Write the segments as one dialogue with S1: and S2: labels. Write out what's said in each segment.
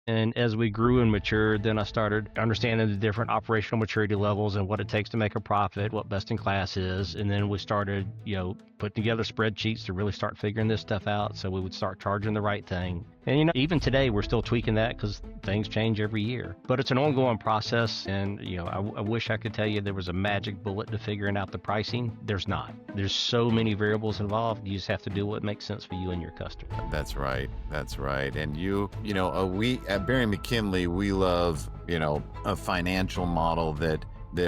S1: And as we grew and matured, then I started understanding the different operational maturity levels and what it takes to make a profit, what best in class is. And then we started, putting together spreadsheets to really start figuring this stuff out. So we would start charging the right thing. And, even today we're still tweaking that because things change every year. But it's an ongoing process. And, I wish I could tell you there was a magic bullet to figuring out the pricing. There's not. There's so many variables involved. You just have to do what makes sense for you and your customer.
S2: That's right. That's right. And we at Bering McKinley, we love, a financial model that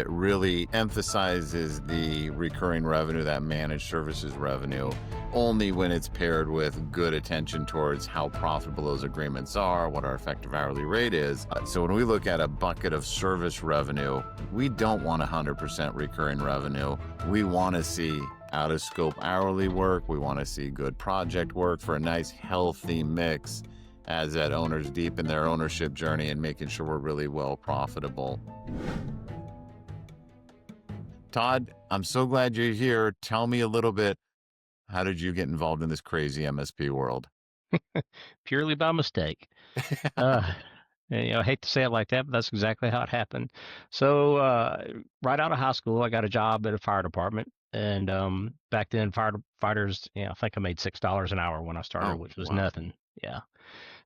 S2: really emphasizes the recurring revenue, that managed services revenue, only when it's paired with good attention towards how profitable those agreements are, what our effective hourly rate is. So when we look at a bucket of service revenue, we don't want 100% recurring revenue. We want to see out of scope hourly work. We want to see good project work for a nice healthy mix as that owners deepen their ownership journey and making sure we're really well profitable. Todd, I'm so glad you're here. Tell me a little bit, how did you get involved in this crazy MSP world?
S1: Purely by mistake. I hate to say it like that, but that's exactly how it happened. So right out of high school, I got a job at a fire department. And back then, firefighters, I think I made $6 an hour when I started, which was nothing. Yeah.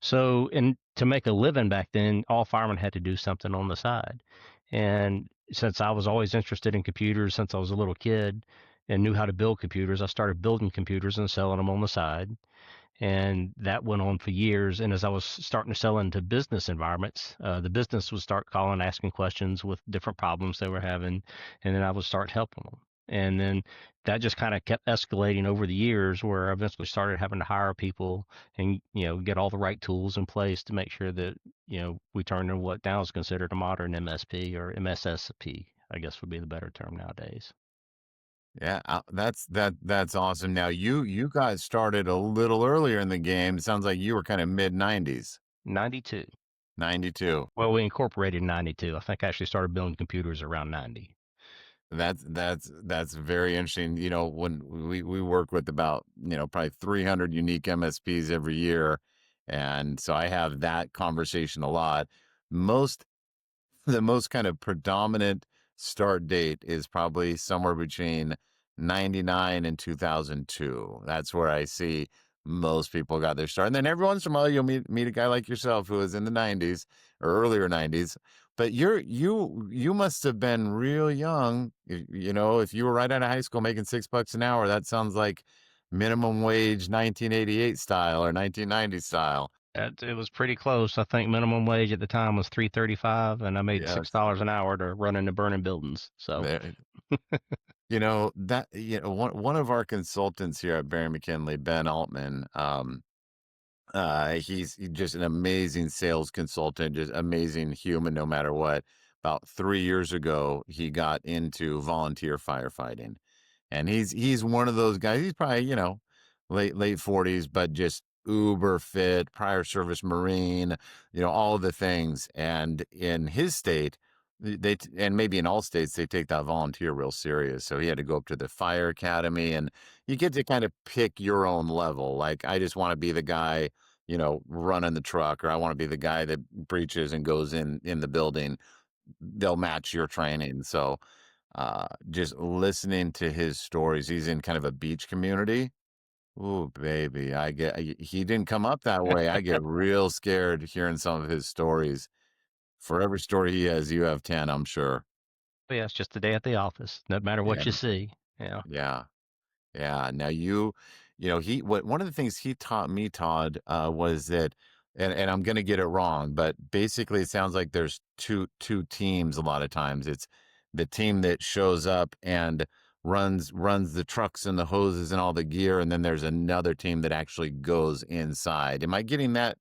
S1: So, and to make a living back then, all firemen had to do something on the side. And since I was always interested in computers since I was a little kid and knew how to build computers, I started building computers and selling them on the side. And that went on for years. And as I was starting to sell into business environments, the business would start calling, asking questions with different problems they were having. And then I would start helping them. And then that just kind of kept escalating over the years, where I eventually started having to hire people and, get all the right tools in place to make sure that, we turn into what now is considered a modern MSP, or MSSP, I guess would be the better term nowadays.
S2: Yeah, that's awesome. Now you guys started a little earlier in the game. It sounds like you were kind of mid 90s.
S1: 92.
S2: 92.
S1: Well, we incorporated in 92. I think I actually started building computers around 90.
S2: That's very interesting. When we work with about, probably 300 unique MSPs every year. And so I have that conversation a lot. The most kind of predominant start date is probably somewhere between 99 and 2002. That's where I see most people got their start. And then every once in a while, you'll meet a guy like yourself who was in the 90s or earlier 90s. But you must have been real young. If you were right out of high school making $6 an hour, that sounds like minimum wage 1988 style or 1990 style.
S1: It was pretty close. I think minimum wage at the time was $3.35, and I made
S2: Yes.
S1: $6 an hour to run into burning buildings. So
S2: one of our consultants here at Bering McKinley, Ben Altman, he's just an amazing sales consultant, just amazing human, no matter what. About 3 years ago, he got into volunteer firefighting, and he's one of those guys. He's probably, late 40s, but just uber fit, prior service Marine, all of the things. And in his state, and maybe in all states, they take that volunteer real serious. So he had to go up to the fire academy, and you get to kind of pick your own level. Like, I just want to be the guy, running the truck, or I want to be the guy that breaches and goes in the building. They'll match your training. So just listening to his stories, he's in kind of a beach community. Oh, baby, he didn't come up that way. I get real scared hearing some of his stories. For every story he has, you have 10, I'm sure.
S1: yeah, it's just a day at the office. No matter what you see. Yeah.
S2: Yeah. Yeah. Now one of the things he taught me, Todd, was that, and I'm going to get it wrong, but basically it sounds like there's two teams. A lot of times it's the team that shows up and runs the trucks and the hoses and all the gear. And then there's another team that actually goes inside. Am I getting that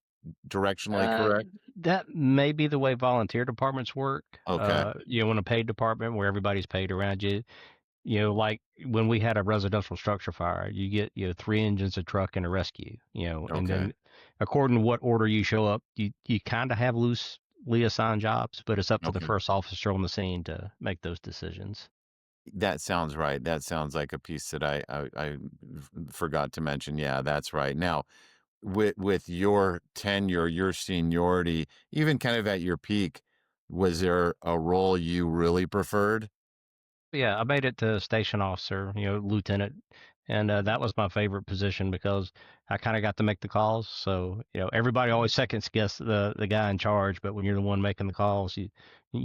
S2: directionally correct?
S1: That may be the way volunteer departments work.
S2: Okay.
S1: In a paid department where everybody's paid around you, like when we had a residential structure fire, you get, 3 engines, a truck, and a rescue, and then according to what order you show up, you kind of have loosely assigned jobs, but it's up to the first officer on the scene to make those decisions.
S2: That sounds right. That sounds like a piece that I forgot to mention. Yeah, that's right. Now, with your tenure, your seniority, even kind of at your peak, was there a role you really preferred?
S1: Yeah, I made it to station officer, lieutenant, and that was my favorite position because I kind of got to make the calls. So, everybody always seconds guess the guy in charge, but when you're the one making the calls, you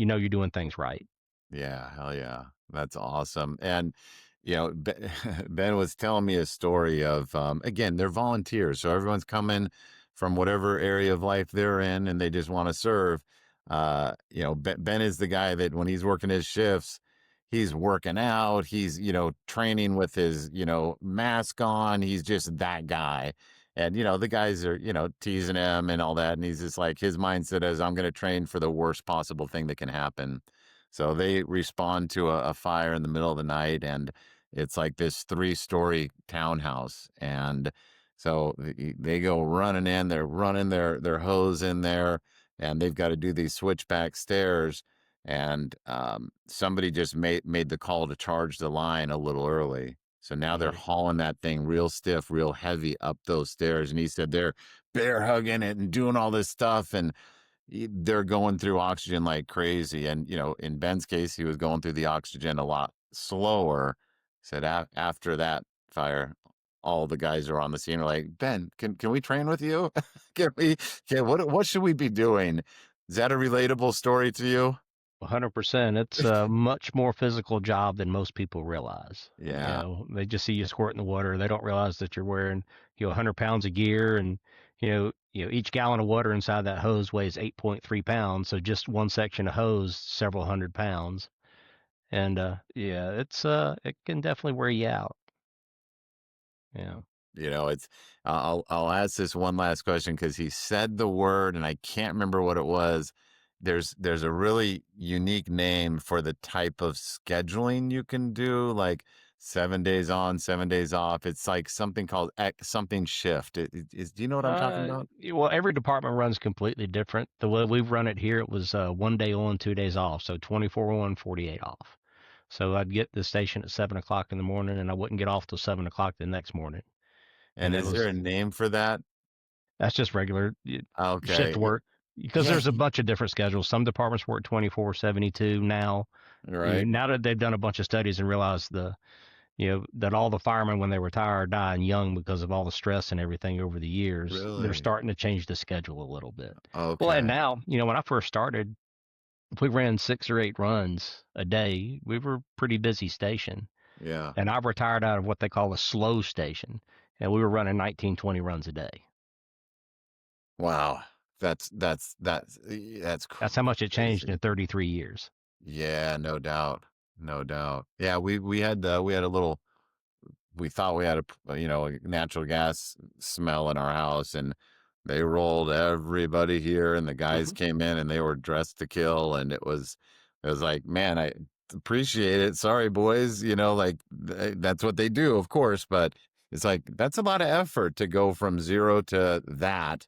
S1: know you're doing things right.
S2: Yeah, hell yeah. That's awesome. And, Ben was telling me a story of, again, they're volunteers. So everyone's coming from whatever area of life they're in and they just want to serve. Ben is the guy that when he's working his shifts, he's working out, he's, training with his, mask on. He's just that guy. And, the guys are, teasing him and all that. And he's just like, his mindset is, I'm going to train for the worst possible thing that can happen. So they respond to a fire in the middle of the night, and it's like this 3-story townhouse. And so they go running in, they're running their hose in there, and they've got to do these switchback stairs. And somebody just made the call to charge the line a little early. So now they're
S1: Hmm.
S2: hauling that thing real stiff, real heavy up those stairs. And he said they're bear hugging it and doing all this stuff. And they're going through oxygen like crazy. And, in Ben's case, he was going through the oxygen a lot slower. Said after that fire, all the guys are on the scene are like, Ben, can we train with you? can we, what should we be doing? Is that a relatable story to you?
S1: 100%. It's a much more physical job than most people realize.
S2: Yeah,
S1: They just see you squirt in the water. They don't realize that you're wearing, 100 pounds of gear, and each gallon of water inside that hose weighs 8.3 pounds. So just one section of hose, several hundred pounds. And yeah, it can definitely wear you out. Yeah.
S2: it's I'll ask this one last question because he said the word and I can't remember what it was. There's a really unique name for the type of scheduling you can do, like 7 days on, 7 days off. It's like something called something shift. Do you know what I'm talking about?
S1: Well, every department runs completely different. The way we've run it here, it was 1 day on, 2 days off. So 24 on, 48 off. So I'd get the station at 7 o'clock in the morning, and I wouldn't get off till 7 o'clock the next morning.
S2: And
S1: And it
S2: is there
S1: was
S2: a name for that?
S1: that's just regular shift
S2: Okay.
S1: work because
S2: Yeah.
S1: there's a bunch of different schedules. Some departments work 24, 72 now.
S2: Right.
S1: Now that they've done a bunch of studies and realized that all the firemen when they retire are dying young because of all the stress and everything over the years, they're
S2: Really?
S1: starting to change the schedule a little bit. Well, and
S2: Okay.
S1: now, when I first started, if we ran 6 or 8 runs a day, we were a pretty busy station.
S2: Yeah.
S1: And I retired out of what they call a slow station, and we were running 19, 20 runs a day.
S2: Wow. That's
S1: That's how much it changed
S2: crazy.
S1: in 33 years.
S2: Yeah, no doubt. No doubt. Yeah, we had a little we thought we had a natural gas smell in our house and they rolled everybody here and the guys
S1: Hmm.
S2: came in and they were dressed to kill and it was like, man, I appreciate it. Sorry, boys, like that's what they do, of course, but it's like that's a lot of effort to go from zero to that,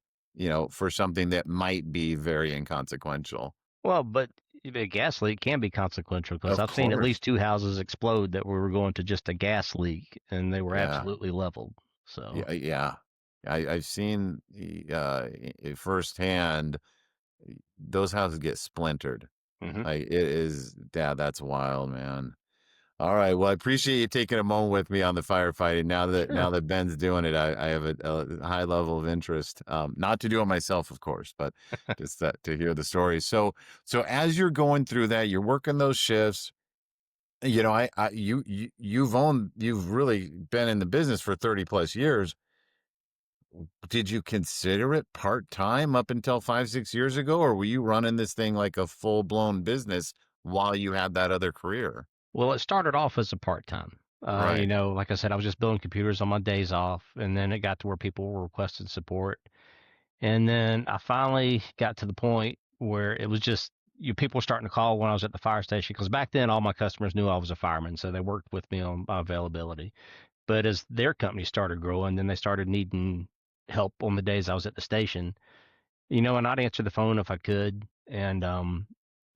S2: for something that might be very inconsequential.
S1: Well, but a gas leak can be consequential because
S2: Of
S1: I've seen at
S2: course.
S1: least 2 houses explode that we were going to just a gas leak and they were
S2: Yeah.
S1: absolutely leveled. So,
S2: Yeah, yeah. I've seen firsthand those houses get splintered.
S1: hmm.
S2: Like it is, yeah, that's wild, man. All right. Well, I appreciate you taking a moment with me on the firefighting. Now that
S1: Sure.
S2: now that Ben's doing it, I have a high level of interest. Not to do it myself, of course, but just to hear the story. So as you're going through that, you're working those shifts. You've really been in the business for 30 plus years. Did you consider it part-time up until 5, 6 years ago, or were you running this thing like a full-blown business while you had that other career?
S1: Well, it started off as a part time.
S2: Right.
S1: Like I said, I was just building computers on my days off, and then it got to where people were requesting support. And then I finally got to the point where it was just people were starting to call when I was at the fire station because back then all my customers knew I was a fireman, so they worked with me on my availability. But as their company started growing, then they started needing help on the days I was at the station. And I'd answer the phone if I could. And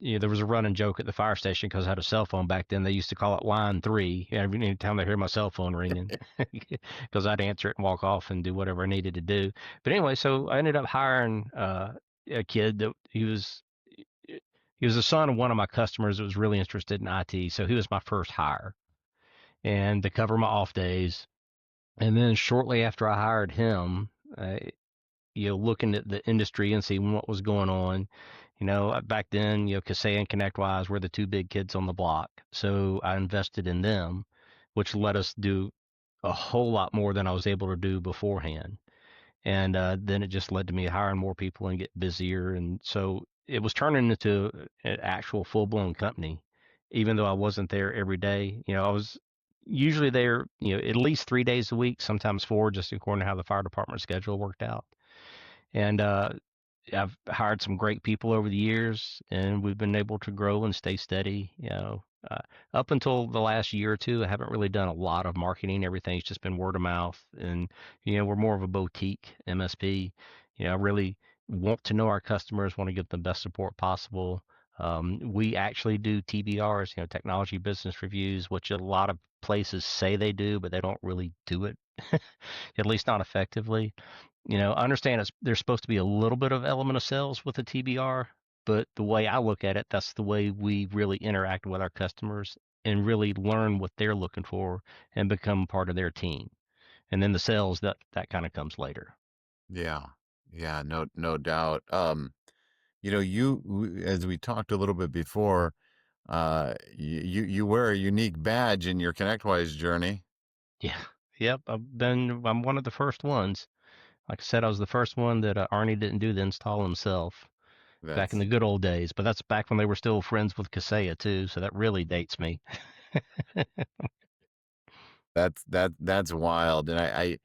S1: there was a running joke at the fire station because I had a cell phone back then. They used to call it line 3 every time they hear my cell phone ringing, because I'd answer it and walk off and do whatever I needed to do. But anyway, so I ended up hiring a kid that he was the son of one of my customers that was really interested in IT. So he was my first hire, and to cover my off days. And then shortly after I hired him, looking at the industry and seeing what was going on. Back then, Custech and ConnectWise were the two big kids on the block. So I invested in them, which let us do a whole lot more than I was able to do beforehand. And then it just led to me hiring more people and get busier. And so it was turning into an actual full blown company, even though I wasn't there every day. I was usually there, at least 3 days a week, sometimes four, just according to how the fire department schedule worked out. And I've hired some great people over the years, and we've been able to grow and stay steady. Up until the last year or two, I haven't really done a lot of marketing. Everything's just been word of mouth, and we're more of a boutique MSP. I really want to know our customers, want to give them the best support possible. We actually do TBRs, technology business reviews, which a lot of places say they do, but they don't really do it, at least not effectively. I understand there's supposed to be a little bit of element of sales with the TBR, but the way I look at it, that's the way we really interact with our customers and really learn what they're looking for and become part of their team. And then the sales, that kind of comes later.
S2: Yeah. Yeah, no doubt. As we talked a little bit before, you wear a unique badge in your ConnectWise journey.
S1: Yeah. Yep. I'm one of the first ones. Like I said, I was the first one that Arnie didn't do the install himself back in
S2: That's
S1: the good old days, but that's back when they were still friends with Kaseya too. So that really dates me.
S2: that's wild. And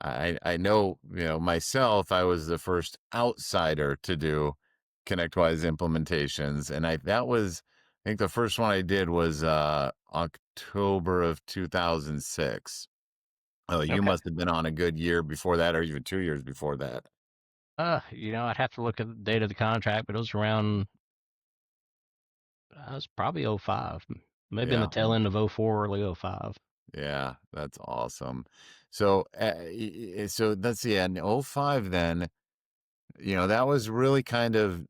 S2: I know, myself, I was the first outsider to do ConnectWise implementations. And I think the first one I did was October of 2006. Oh, you
S1: Okay.
S2: must have been on a good year before that, or even 2 years before that.
S1: I'd have to look at the date of the contract, but it was around, it was probably '05, maybe in the
S2: Yeah.
S1: tail end of '04, early '05.
S2: Yeah, that's awesome. So, so let's see. In '05, then, that was really kind of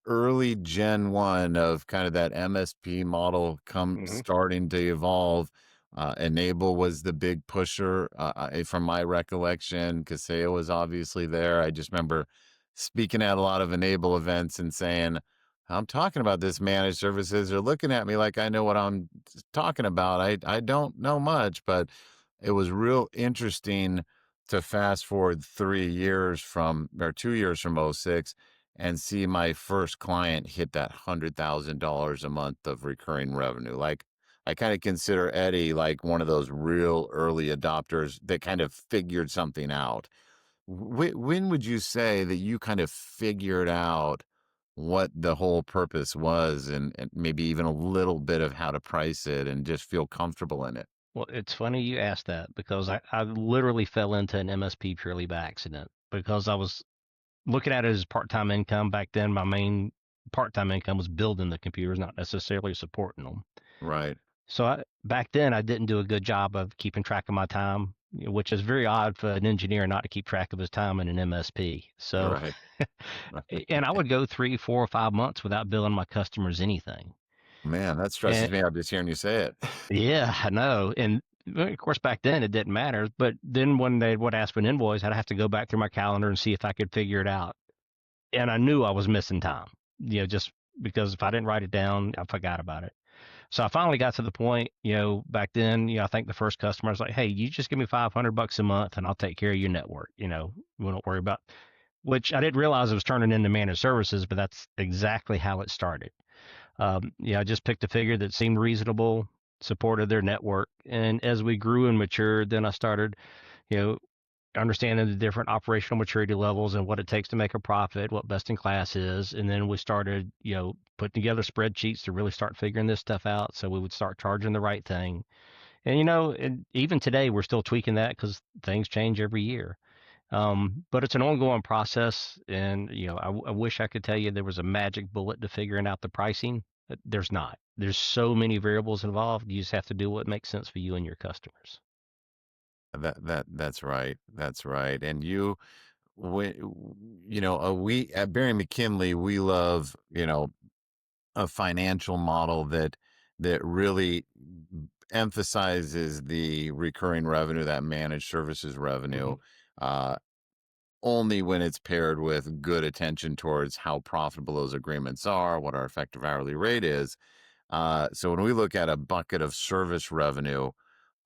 S2: early Gen 1 of kind of that MSP model come
S1: Hmm.
S2: starting to evolve. Enable was the big pusher, from my recollection. Kaseya was obviously there. I just remember speaking at a lot of Enable events and saying, I'm talking about this managed services. They're looking at me like I know what I'm talking about. I don't know much, but it was real interesting to fast forward 3 years from, or 2 years from '06, and see my first client hit that $100,000 a month of recurring revenue. Like, I kind of consider Eddie like one of those real early adopters that kind of figured something out. When would you say that you kind of figured out what the whole purpose was, and maybe even a little bit of how to price it and just feel comfortable in it?
S1: Well, it's funny you asked that because I literally fell into an MSP purely by accident because I was looking at it as part-time income. Back then, my main part-time income was building the computers, not necessarily supporting them.
S2: Right,
S1: So back then, I didn't do a good job of keeping track of my time, which is very odd for an engineer not to keep track of his time in an MSP. So,
S2: right.
S1: and I would go 3, 4, or 5 months without billing my customers anything.
S2: Man, that
S1: And
S2: stresses me out just hearing you say it.
S1: yeah, I know. And well, of course, back then it didn't matter. But then when they would ask for an invoice, I'd have to go back through my calendar and see if I could figure it out. And I knew I was missing time, just because if I didn't write it down, I forgot about it. So I finally got to the point, back then, I think the first customer was like, "Hey, you just give me $500 a month and I'll take care of your network. We don't worry about," which I didn't realize it was turning into managed services, but that's exactly how it started. I just picked a figure that seemed reasonable, supported their network. And as we grew and matured, then I started, you know, understanding the different operational maturity levels and what it takes to make a profit, what best in class is. And then we started, putting together spreadsheets to really start figuring this stuff out. So we would start charging the right thing. And, and even today, we're still tweaking that because things change every year. But it's an ongoing process, and I wish I could tell you there was a magic bullet to figuring out the pricing. But there's not. There's so many variables involved. You just have to do what makes sense for you and your customers.
S2: That's right. That's right. And when we at Bering McKinley, we love, a financial model that really emphasizes the recurring revenue, that managed services revenue,
S1: Hmm.
S2: uh, only when it's paired with good attention towards how profitable those agreements are, what our effective hourly rate is. So when we look at a bucket of service revenue,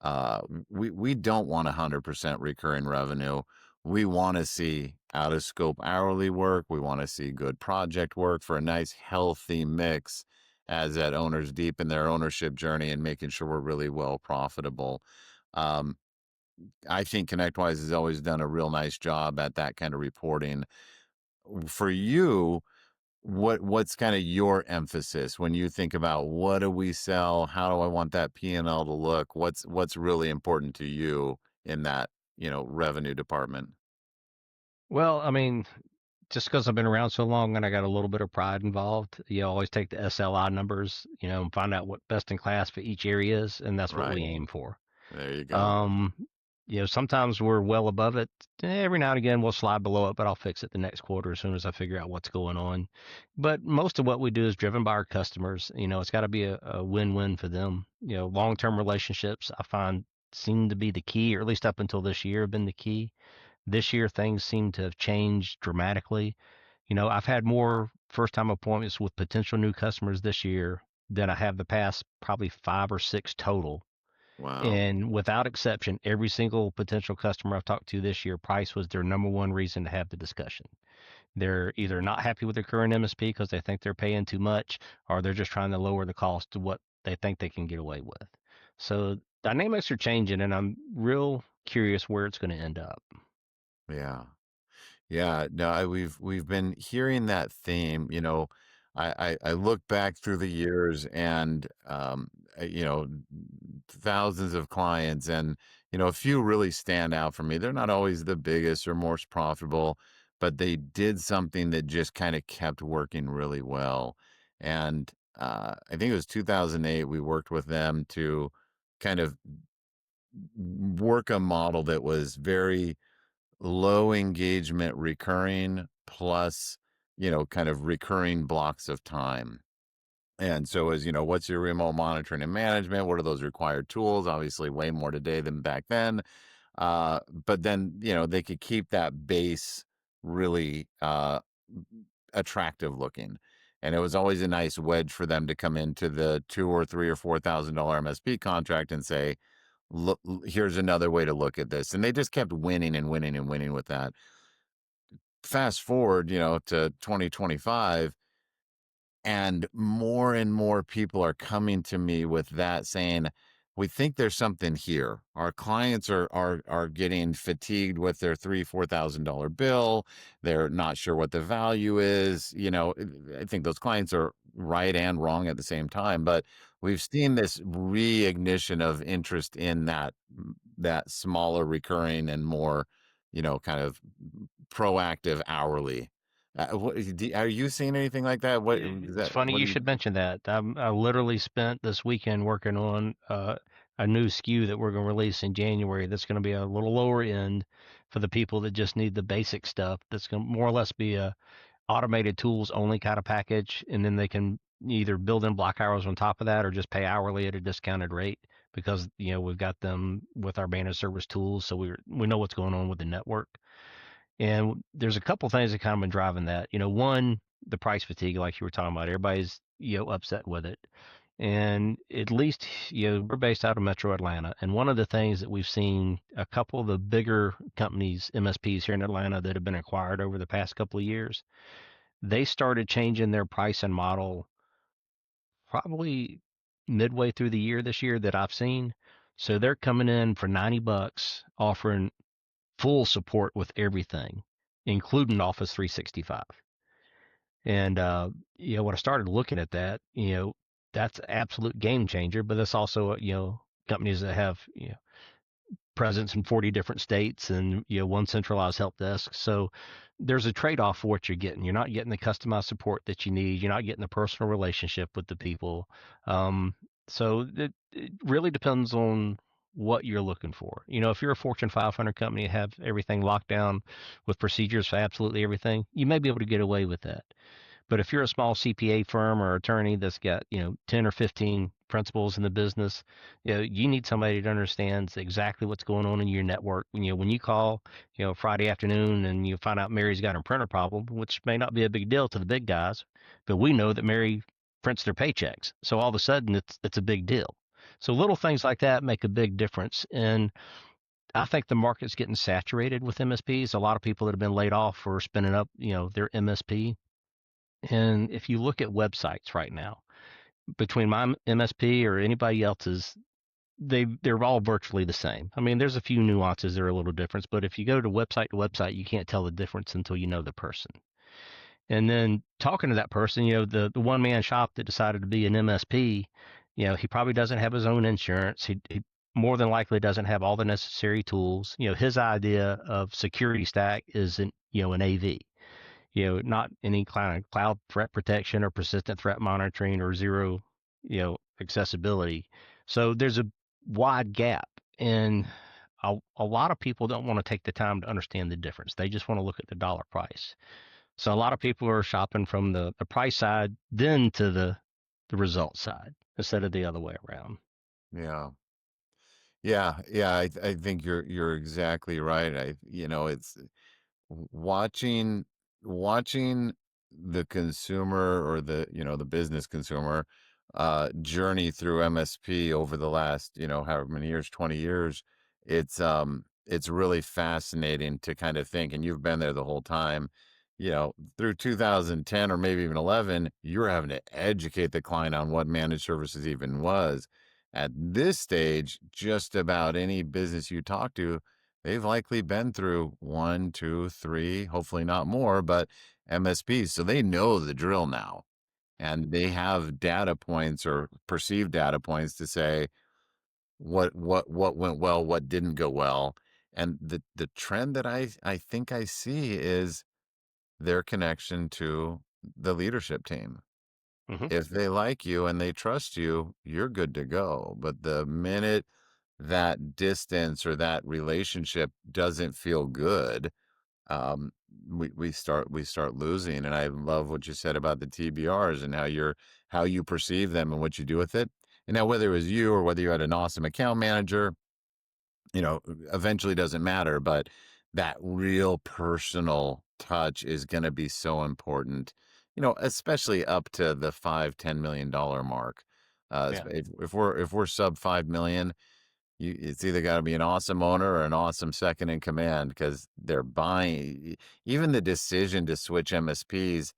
S2: uh, we don't want 100% recurring revenue. We want to see out of scope hourly work. We want to see good project work for a nice healthy mix as that owners deepen their ownership journey and making sure we're really well profitable. Um, I think ConnectWise has always done a real nice job at that kind of reporting. For you, what's kind of your emphasis when you think about what do we sell? How do I want that P&L to look? What's really important to you in that, revenue department?
S1: Well, I mean, just because I've been around so long and I got a little bit of pride involved, you always take the SLI numbers, and find out what best in class for each area is, and that's what we
S2: Right.
S1: aim for.
S2: There you go.
S1: Um, sometimes we're well above it. Every now and again we'll slide below it, but I'll fix it the next quarter as soon as I figure out what's going on. But most of what we do is driven by our customers. It's got to be a win-win for them. Long-term relationships I find seem to be the key, or at least up until this year have been the key. This year things seem to have changed dramatically. I've had more first-time appointments with potential new customers this year than I have the past probably 5 or 6 total.
S2: Wow.
S1: And without exception, every single potential customer I've talked to this year, price was their number one reason to have the discussion. They're either not happy with their current MSP because they think they're paying too much, or they're just trying to lower the cost to what they think they can get away with. So dynamics are changing, and I'm real curious where it's going to end up.
S2: Yeah. Yeah, no, we've been hearing that theme. I look back through the years and thousands of clients, and a few really stand out for me. They're not always the biggest or most profitable, but they did something that just kind of kept working really well. And I think it was 2008 we worked with them to kind of work a model that was very low engagement recurring plus, kind of recurring blocks of time. And so as what's your remote monitoring and management? What are those required tools? Obviously way more today than back then. But then, they could keep that base really attractive looking. And it was always a nice wedge for them to come into the 2 or 3 or 4 thousand dollar MSP contract and say, look, here's another way to look at this. And they just kept winning and winning and winning with that. Fast forward, to 2025, and more people are coming to me with that saying, we think there's something here. Our clients are getting fatigued with their $3,000-4,000 bill. They're not sure what the value is. I think those clients are right and wrong at the same time. But we've seen this reignition of interest in that smaller recurring and more, kind of proactive hourly. Are you seeing anything like that? What is
S1: It's
S2: that?
S1: funny
S2: What
S1: you
S2: do you?
S1: should mention that. I literally spent this weekend working on a new SKU that we're going to release in January that's going to be a little lower end for the people that just need the basic stuff. That's going to more or less be a automated tools only kind of package, and then they can either build in block hours on top of that or just pay hourly at a discounted rate because we've got them with our managed service tools, so we know what's going on with the network. And there's a couple things that kind of been driving that. One, the price fatigue, like you were talking about. Everybody's upset with it, and at least we're based out of Metro Atlanta. And one of the things that we've seen a couple of the bigger companies, MSPs here in Atlanta, that have been acquired over the past couple of years, they started changing their price and model probably midway through the year this year that I've seen. So they're coming in for $90, offering full support with everything, including Office 365. And when I started looking at that, that's an absolute game changer. But that's also companies that have presence in 40 different states and one centralized help desk. So there's a trade-off for what you're getting. You're not getting the customized support that you need. You're not getting the personal relationship with the people. Um, so it really depends on what you're looking for. If you're a Fortune 500 company and have everything locked down with procedures for absolutely everything, you may be able to get away with that. But if you're a small CPA firm or attorney that's got, 10 or 15 principals in the business, you need somebody that understands exactly what's going on in your network. When you call, Friday afternoon and you find out Mary's got a printer problem, which may not be a big deal to the big guys, but we know that Mary prints their paychecks. So all of a sudden it's a big deal. So little things like that make a big difference. And I think the market's getting saturated with MSPs. A lot of people that have been laid off are spinning up, their MSP. And if you look at websites right now, between my MSP or anybody else's, they're all virtually the same. I mean, there's a few nuances that are a little different, but if you go to website, you can't tell the difference until you know the person. And then talking to that person, the one man shop that decided to be an MSP, he probably doesn't have his own insurance. He more than likely doesn't have all the necessary tools. His idea of security stack is an AV, not any kind of cloud threat protection or persistent threat monitoring or zero, accessibility. So there's a wide gap, and a lot of people don't want to take the time to understand the difference. They just want to look at the dollar price. So a lot of people are shopping from the price side, then to the result side instead of the other way around.
S2: Yeah. Yeah. I think you're exactly right. It's watching watching the consumer or the business consumer journey through MSP over the last, however many years, 20 years. It's really fascinating to kind of think, and you've been there the whole time, through 2010 or maybe even 11, you were having to educate the client on what managed services even was. At this stage, just about any business you talk to, they've likely been through one, two, three, hopefully not more, but MSPs. So they know the drill now, and they have data points or perceived data points to say what went well, what didn't go well. And the trend that I think I see is their connection to the leadership team.
S1: Hmm.
S2: If they like you and they trust you, you're good to go. But the minute that distance or that relationship doesn't feel good, um, we start losing. And I love what you said about the TBRs and how you perceive them and what you do with it. And now whether it was you or whether you had an awesome account manager, eventually doesn't matter, but that real personal touch is going to be so important, especially up to the $5-10 million mark.
S1: Yeah.
S2: If we're sub 5 million, it's either got to be an awesome owner or an awesome second in command, because they're buying. Even the decision to switch MSPs,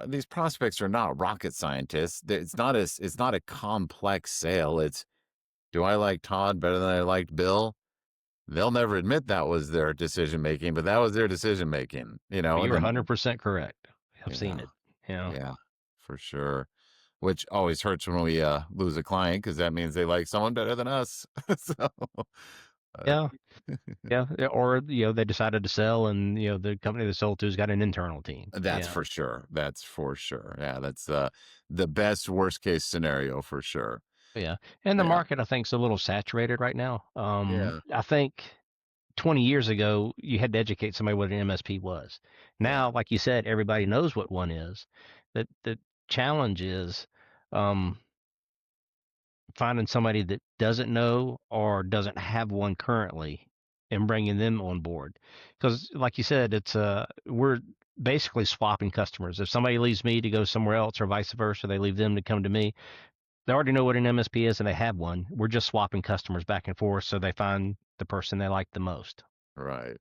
S2: these prospects are not rocket scientists. It's not a complex sale. It's, do I like Todd better than I liked Bill? They'll never admit that was their decision making, but that was their decision making, and
S1: You're
S2: then
S1: 100% correct. I've seen
S2: yeah,
S1: it. Yeah.
S2: yeah, for sure. Which always hurts when we lose a client, because that means they like someone better than us. So uh,
S1: Yeah. Yeah. Or, they decided to sell and, the company they sold to's got an internal team.
S2: that's
S1: Yeah.
S2: for sure. That's for sure. Yeah, that's the best worst case scenario for sure.
S1: Yeah. And the
S2: Yeah,
S1: market, I think, is a little saturated right now.
S2: yeah,
S1: I think 20 years ago, you had to educate somebody what an MSP was.
S2: yeah.
S1: Now, like you said, everybody knows what one is. The challenge is um, finding somebody that doesn't know or doesn't have one currently and bringing them on board. Because, like you said, we're basically swapping customers. If somebody leaves me to go somewhere else or vice versa, they leave them to come to me. They already know what an MSP is and they have one. We're just swapping customers back and forth so they find the person they like the most.
S2: Right.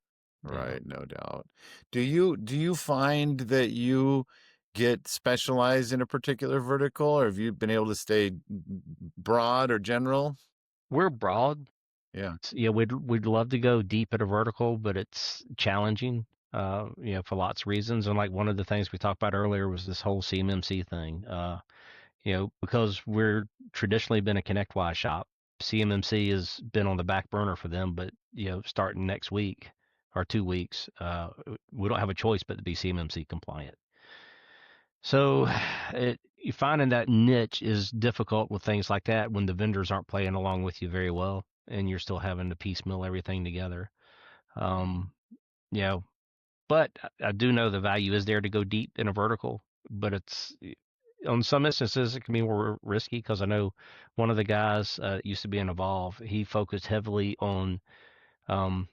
S1: Yeah.
S2: Right, no doubt. Do you find that you get specialized in a particular vertical, or have you been able to stay broad or general?
S1: We're broad.
S2: Yeah.
S1: Yeah, we'd love to go deep at a vertical, but it's challenging, for lots of reasons. And like one of the things we talked about earlier was this whole CMMC thing. Because we're traditionally been a ConnectWise shop. CMMC has been on the back burner for them, but starting next week or 2 weeks, we don't have a choice but to be CMMC compliant. So you finding that niche is difficult with things like that when the vendors aren't playing along with you very well, and you're still having to piecemeal everything together. Um, you know, but I do know the value is there to go deep in a vertical, but it's on some instances it can be more risky because I know one of the guys used to be in Evolve. He focused heavily on um,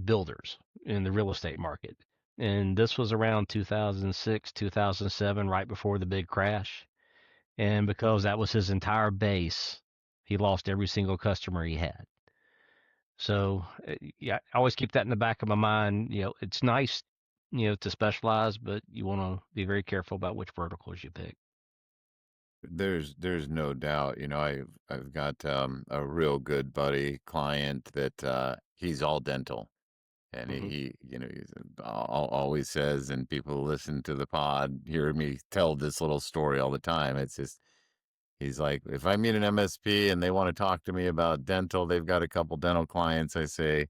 S1: builders in the real estate market. And this was around 2006, 2007, right before the big crash. And because that was his entire base, he lost every single customer he had. So, yeah, I always keep that in the back of my mind. It's nice, to specialize, but you want to be very careful about which verticals you pick.
S2: There's no doubt. I've got a real good buddy client that he's all dental. And
S1: Hmm.
S2: he's always says, and people who listen to the pod hear me tell this little story all the time. It's just, he's like, if I meet an MSP and they want to talk to me about dental, they've got a couple dental clients. I say,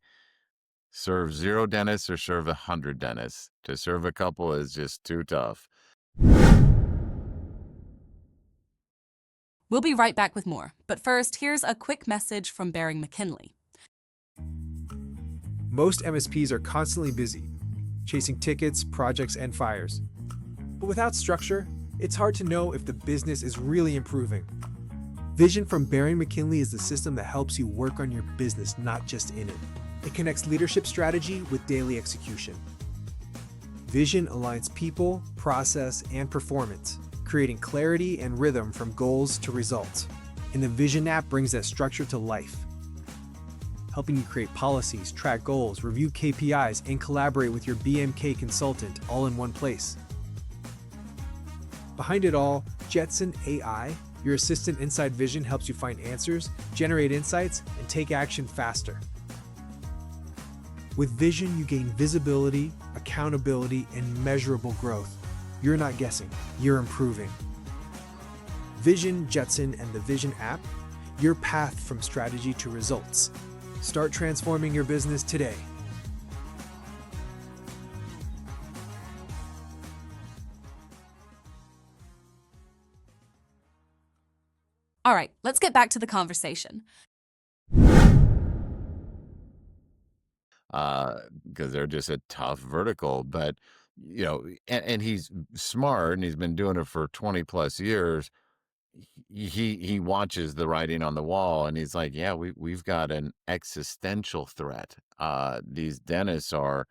S2: serve 0 dentists or serve 100 dentists. To serve a couple is just too tough.
S3: We'll be right back with more, but first, here's a quick message from Bering McKinley.
S4: Most MSPs are constantly busy, chasing tickets, projects, and fires. But without structure, it's hard to know if the business is really improving. Vision from Bering McKinley is the system that helps you work on your business, not just in it. It connects leadership strategy with daily execution. Vision aligns people, process, and performance, creating clarity and rhythm from goals to results. And the Vision app brings that structure to life, helping you create policies, track goals, review KPIs, and collaborate with your BMK consultant all in one place. Behind it all, Jetson AI, your assistant inside Vision, helps you find answers, generate insights, and take action faster. With Vision, you gain visibility, accountability, and measurable growth. You're not guessing, you're improving. Vision, Jetson, and the Vision app, your path from strategy to results. Start transforming your business today.
S3: All right, let's get back to the conversation.
S2: Because they're just a tough vertical. But and he's smart and he's been doing it for 20 plus years. He watches the writing on the wall and he's like, yeah, we've got an existential threat. These dentists are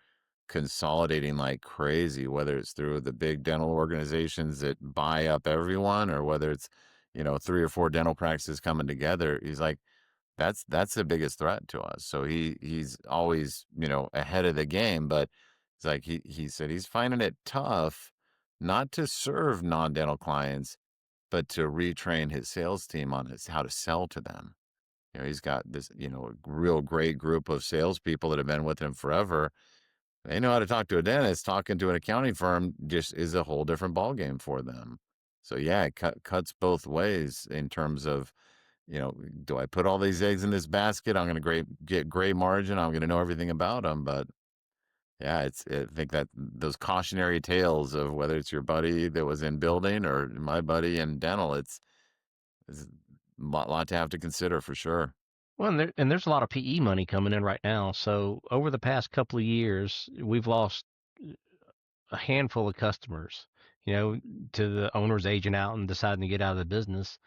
S2: consolidating like crazy, whether it's through the big dental organizations that buy up everyone or whether it's 3 or 4 dental practices coming together. He's like, that's the biggest threat to us. So he's always ahead of the game. But it's like he said he's finding it tough not to serve non-dental clients but to retrain his sales team on how to sell to them. He's got this, real great group of salespeople that have been with him forever. They know how to talk to a dentist. Talking to an accounting firm just is a whole different ballgame for them. So yeah, it cuts both ways in terms of, do I put all these eggs in this basket? I'm going to get great margin. I'm going to know everything about them. But yeah, I think that those cautionary tales of whether it's your buddy that was in building or my buddy in dental, it's a lot to have to consider for sure.
S1: Well, there's a lot of PE money coming in right now. So over the past couple of years, we've lost a handful of customers, to the owners aging out and deciding to get out of the business.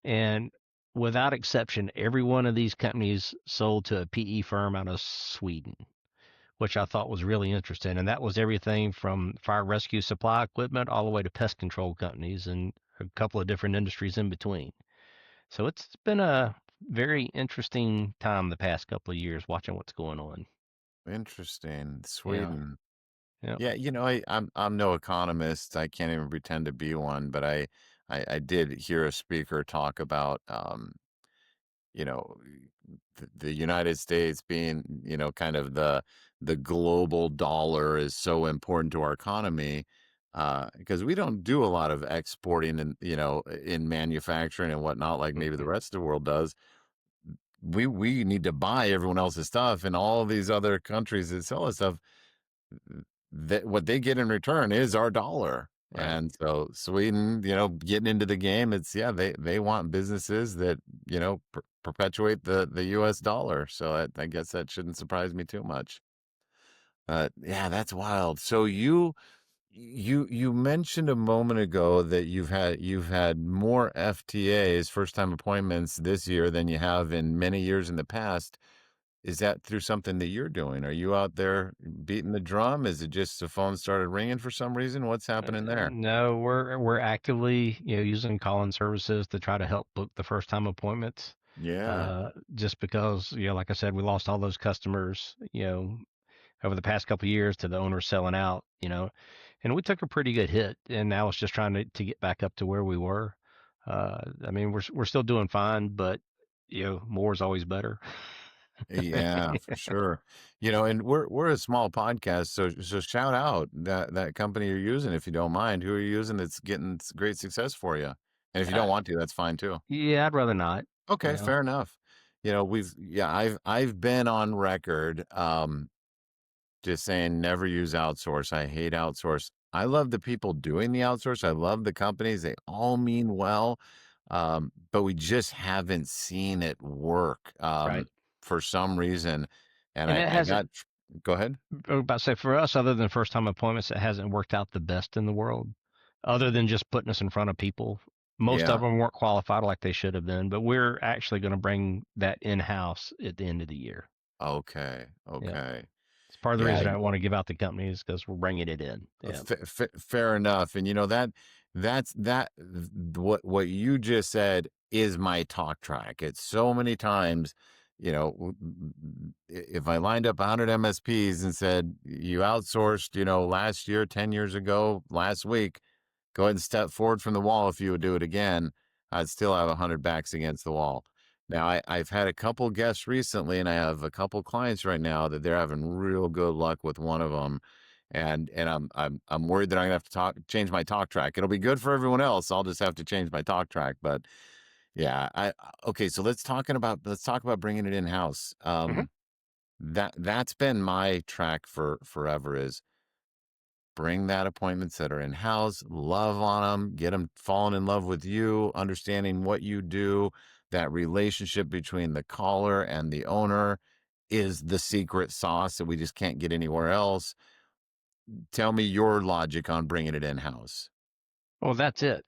S1: And without exception, every one of these companies sold to a PE firm out of Sweden, which I thought was really interesting. And that was everything from fire rescue supply equipment all the way to pest control companies and a couple of different industries in between. So it's been a very interesting time the past couple of years watching what's going on.
S2: Interesting.
S1: Yeah.
S2: Sweden.
S1: Yeah.
S2: Yeah, I'm no economist. I can't even pretend to be one, but I did hear a speaker talk about you know, the United States being, kind of the global dollar is so important to our economy because we don't do a lot of exporting and in manufacturing and whatnot like maybe the
S1: Mhm.
S2: rest of the world does. we need to buy everyone else's stuff, and all these other countries that sell us stuff, that what they get in return is our dollar.
S1: Right.
S2: And so Sweden, getting into the game, it's they want businesses that perpetuate the U.S. dollar. So I guess that shouldn't surprise me too much. Yeah, that's wild. So you mentioned a moment ago that you've had more FTAs, first time appointments, this year than you have in many years in the past. Is that through something that you're doing? Are you out there beating the drum? Is it just the phone started ringing for some reason? What's happening there?
S1: No, we're actively, using call-in services to try to help book the first-time appointments.
S2: Yeah.
S1: Just because, like I said, we lost all those customers, over the past couple of years to the owners selling out, and we took a pretty good hit, and now it's just trying to get back up to where we were. I mean, we're still doing fine, but more is always better.
S2: Yeah, for sure. And we're a small podcast, so shout out that company you're using if you don't mind. Who are you using that's getting great success for you? And if you don't
S1: Uh,
S2: want to, that's fine too.
S1: yeah, I'd rather not. You
S2: Okay,
S1: know,
S2: fair enough. I've been on record just saying never use outsource. I hate outsource. I love the people doing the outsource. I love the companies. They all mean well. But we just haven't seen it work
S1: right?
S2: for some reason. And
S1: And it
S2: I got,
S1: hasn't.
S2: go ahead.
S1: I was about to say for us, other than first-time appointments, it hasn't worked out the best in the world. Other than just putting us in front of people, most of
S2: Yeah.
S1: them weren't qualified like they should have been. But we're actually going to bring that in-house at the end of the year.
S2: Okay.
S1: Yeah.
S2: Okay.
S1: It's part of the
S2: Yeah.
S1: reason I don't want to give out the companies because we're bringing it in. Yeah.
S2: Fair enough. And what you just said is my talk track. It's so many times, if I lined up 100 MSPs and said, you outsourced, last year, 10 years ago, last week, go ahead and step forward from the wall. If you would do it again, I'd still have 100 backs against the wall. Now, I've had a couple guests recently, and I have a couple clients right now that they're having real good luck with one of them, and I'm worried that I'm gonna have to change my talk track. It'll be good for everyone else. I'll just have to change my talk track. But yeah, okay. So let's talk about bringing it in house.
S1: Hmm.
S2: That's been my track for forever. Is bring that appointments that are in house, love on them, get them falling in love with you, understanding what you do. That relationship between the caller and the owner is the secret sauce that we just can't get anywhere else. Tell me your logic on bringing it in house.
S1: Well, that's it.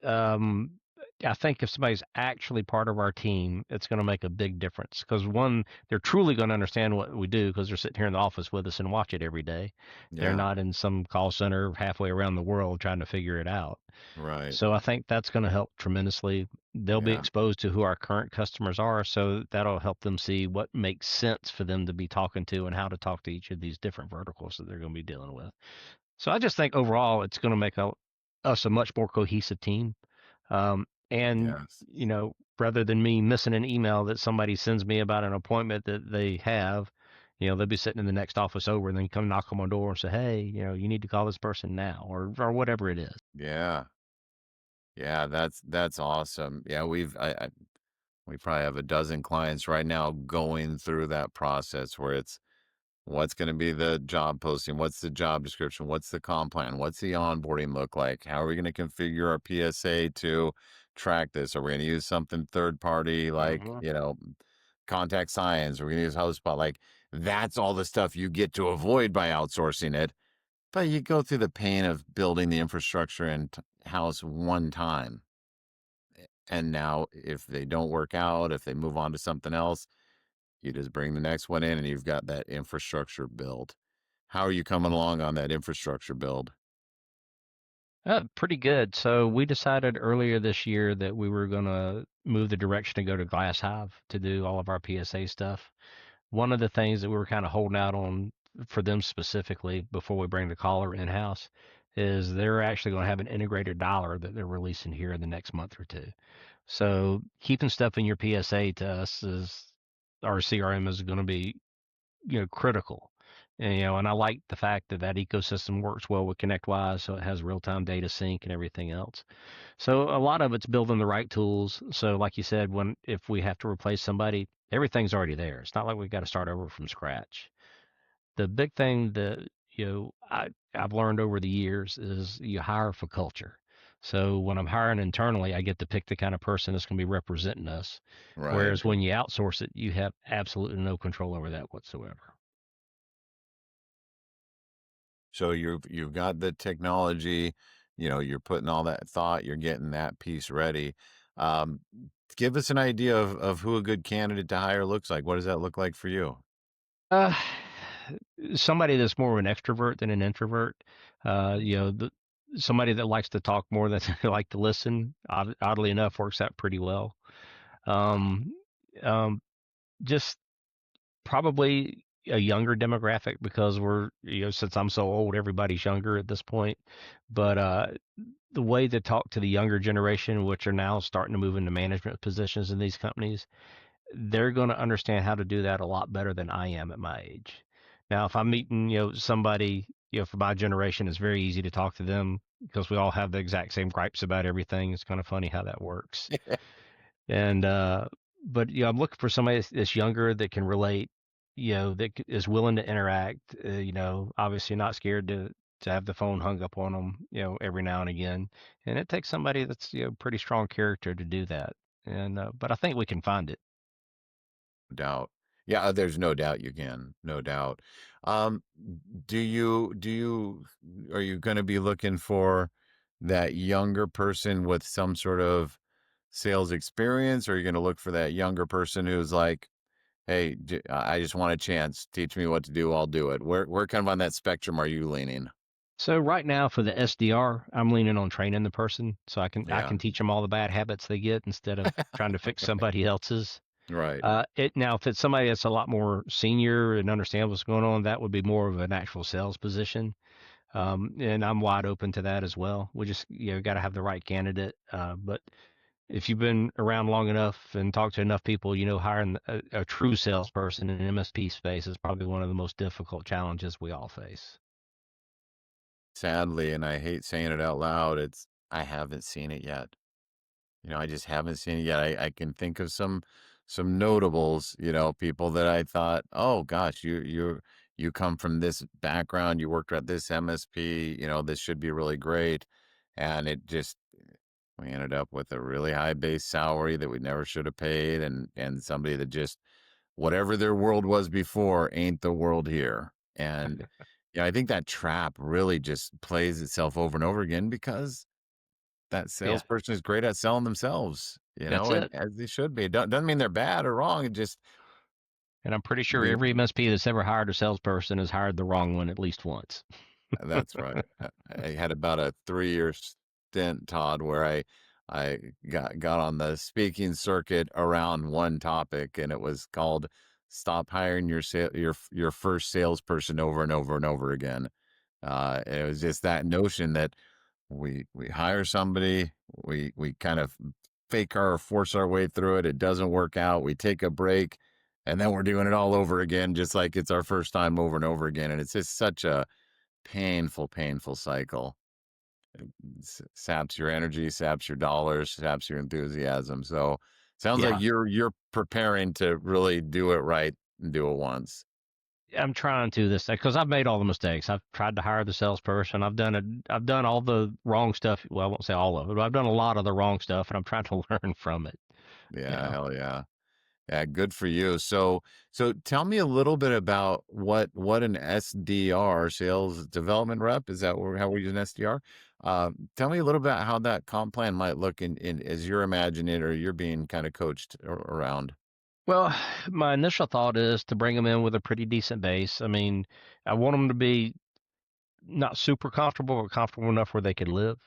S1: I think if somebody's actually part of our team, it's going to make a big difference because one, they're truly going to understand what we do because they're sitting here in the office with us and watch it every day. They're
S2: Yeah,
S1: not in some call center halfway around the world trying to figure it out.
S2: right.
S1: So I think that's going to help tremendously. They'll be
S2: Yeah,
S1: exposed to who our current customers are, so that'll help them see what makes sense for them to be talking to and how to talk to each of these different verticals that they're going to be dealing with. So I just think overall it's going to make us a much more cohesive team. And,
S2: yes.
S1: rather than me missing an email that somebody sends me about an appointment that they have, they'll be sitting in the next office over and then come knock on my door and say, hey, you need to call this person now or whatever it is.
S2: Yeah, yeah, that's awesome. Yeah, we probably have a dozen clients right now going through that process where it's what's going to be the job posting? What's the job description? What's the comp plan? What's the onboarding look like? How are we going to configure our PSA to track this? Are we going to use something third party like,
S1: Hmm.
S2: Contact Science? Are we going to use HubSpot? Like that's all the stuff you get to avoid by outsourcing it. But you go through the pain of building the infrastructure in house one time. And now if they don't work out, if they move on to something else, you just bring the next one in and you've got that infrastructure built. How are you coming along on that infrastructure build?
S1: Pretty good. So we decided earlier this year that we were going to move the direction to go to Glass Hive to do all of our PSA stuff. One of the things that we were kind of holding out on for them specifically before we bring the caller in house is they're actually going to have an integrated dialer that they're releasing here in the next month or two. So keeping stuff in your PSA to us is our CRM is going to be critical. And I like the fact that that ecosystem works well with ConnectWise, so it has real-time data sync and everything else. So a lot of it's building the right tools. So like you said, if we have to replace somebody, Everything's already there. It's not like we've got to start over from scratch. The big thing that I've learned over the years is you hire for culture. So when I'm hiring internally, I get to pick the kind of person that's going to be representing us.
S2: Right.
S1: Whereas when you outsource it, you have absolutely no control over that whatsoever.
S2: So you've got the technology, you're putting all that thought, you're getting that piece ready. Um, Give us an idea of who a good candidate to hire looks like. What does that look like for you?
S1: Uh, Somebody that's more of an extrovert than an introvert. Somebody that likes to talk more than they like to listen. Oddly enough, works out pretty well. Um, um, just probably a younger demographic because since I'm so old, everybody's younger at this point. But the way to talk to the younger generation, which are now starting to move into management positions in these companies, they're going to understand how to do that a lot better than I am at my age. Now, if I'm meeting, somebody, for my generation, it's very easy to talk to them because we all have the exact same gripes about everything. It's kind of funny how that works. And but I'm looking for somebody that's younger that can relate, that is willing to interact. Obviously not scared to have the phone hung up on them, every now and again. And it takes somebody that's pretty strong character to do that. And but I think we can find it.
S2: Doubt. Yeah, there's no doubt you can. No doubt. Um, do you are you going to be looking for that younger person with some sort of sales experience, or are you going to look for that younger person who's like, "Hey, I just want a chance. Teach me what to do. I'll do it." Where kind of on that spectrum are you leaning?
S1: So right now for the SDR, I'm leaning on training the person so I
S2: Yeah.
S1: can teach them all the bad habits they get instead of trying to fix somebody else's.
S2: Right.
S1: It now if it's somebody that's a lot more senior and understands what's going on, that would be more of an actual sales position. And I'm wide open to that as well. We just got to have the right candidate. But if you've been around long enough and talked to enough people, hiring a true salesperson in an MSP space is probably one of the most difficult challenges we all face.
S2: Sadly, and I hate saying it out loud, I haven't seen it yet. I just haven't seen it yet. I can think of some notables, people that I thought, oh gosh, you come from this background, you worked at this MSP, this should be really great. And we ended up with a really high base salary that we never should have paid, and somebody that just whatever their world was before ain't the world here. And I think that trap really just plays itself over and over again because that
S1: Yeah,
S2: salesperson is great at selling themselves,
S1: that's
S2: and
S1: it.
S2: as they should be. Doesn't mean they're bad or wrong. It just
S1: And I'm pretty sure
S2: the
S1: every MSP that's ever hired a salesperson has hired the wrong one at least once.
S2: That's right. I had about a 3-year stint, Todd, where I got on the speaking circuit around one topic, and it was called "Stop hiring your first salesperson over and over and over again." And it was just that notion that we hire somebody, we kind of fake or force our way through it. It doesn't work out. We take a break, and then we're doing it all over again, just like it's our first time over and over again. And it's just such a painful cycle. Saps your energy, saps your dollars, saps your enthusiasm. So sounds like
S1: Yeah,
S2: you're preparing to really do it right and do it once.
S1: I'm trying to this because I've made all the mistakes. I've tried to hire the salesperson. I've done all the wrong stuff. Well, I won't say all of it, but I've done a lot of the wrong stuff, and I'm trying to learn from it. You
S2: Yeah,
S1: know.
S2: hell yeah. Yeah, good for you. So tell me a little bit about what an SDR, sales development rep, is that how we use an SDR? Tell me a little bit how that comp plan might look in as you're imagining it or you're being kind of coached around.
S1: Well, my initial thought is to bring them in with a pretty decent base. I mean, I want them to be not super comfortable, but comfortable enough where they could live.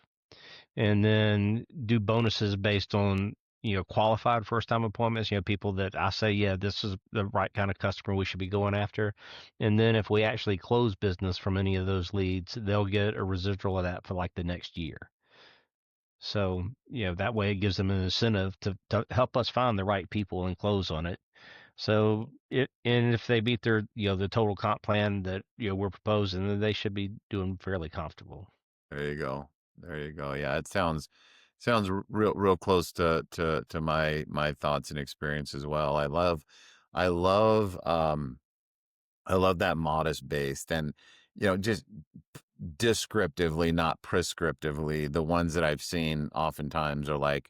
S1: And then do bonuses based on qualified first time appointments, people that I say, yeah, this is the right kind of customer we should be going after. And then if we actually close business from any of those leads, they'll get a residual of that for like the next year. So that way it gives them an incentive to help us find the right people and close on it. So and if they beat their the total comp plan that we're proposing, then they should be doing fairly comfortable.
S2: There you go. There you go. Yeah, it sounds real close to my thoughts and experience as well. I love I love that modest based and just descriptively, not prescriptively. The ones that I've seen oftentimes are like,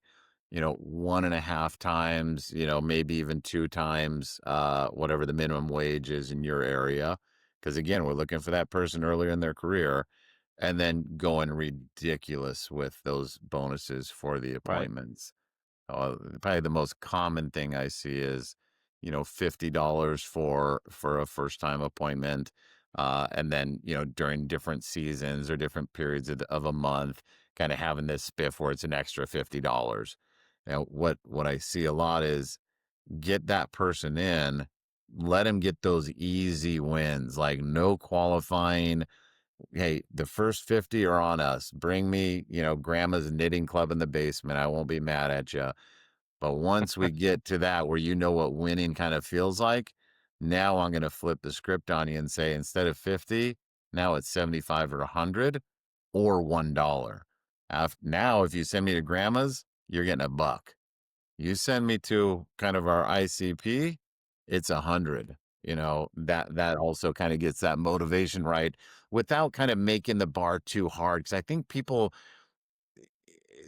S2: 1.5 times, maybe even 2 times whatever the minimum wage is in your area. Because again, we're looking for that person earlier in their career and then going ridiculous with those bonuses for the
S1: Right.
S2: appointments. Probably the most common thing I see is, $50 for a first time appointment. And then, during different seasons or different periods of a month, kind of having this spiff where it's an extra $50. What I see a lot is get that person in, let them get those easy wins, like no qualifying. Hey, the first 50 are on us. Bring me, grandma's knitting club in the basement. I won't be mad at you. But once we get to that where you know what winning kind of feels like, now I'm going to flip the script on you and say instead of 50, now it's 75 or 100 or $1. Now, if you send me to grandma's, you're getting $1. You send me to kind of our ICP, it's 100. That also kind of gets that motivation right without kind of making the bar too hard. Because I think people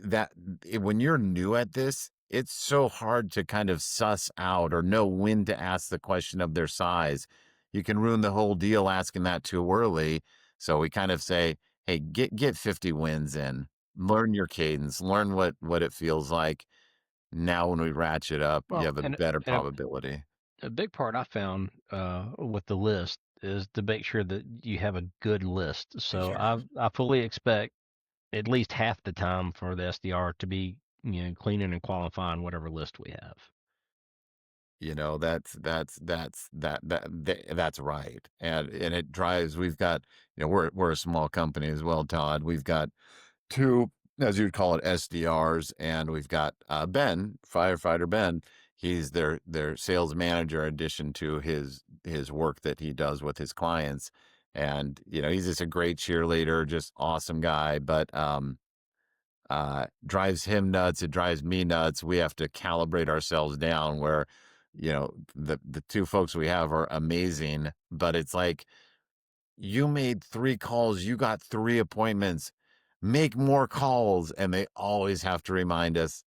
S2: that when you're new at this, it's so hard to kind of suss out or know when to ask the question of their size. You can ruin the whole deal asking that too early. So we kind of say, hey, get 50 wins in, learn your cadence, learn what it feels like. Now when we ratchet up, you
S1: Well,
S2: have a
S1: and
S2: better
S1: and
S2: probability.
S1: a big part I found with the list is to make sure that you have a good list. So
S2: Yeah.
S1: I fully expect at least half the time for the SDR to be cleaning and qualifying whatever list we have.
S2: That's right. And it drives, we've got, we're a small company as well, Todd. We've got two, as you'd call it, SDRs, and we've got Ben, firefighter Ben. He's their sales manager in addition to his work that he does with his clients. And, he's just a great cheerleader, just awesome guy. But drives him nuts. It drives me nuts. We have to calibrate ourselves down where, the two folks we have are amazing, but it's like you made 3 calls, you got 3 appointments, make more calls. And they always have to remind us,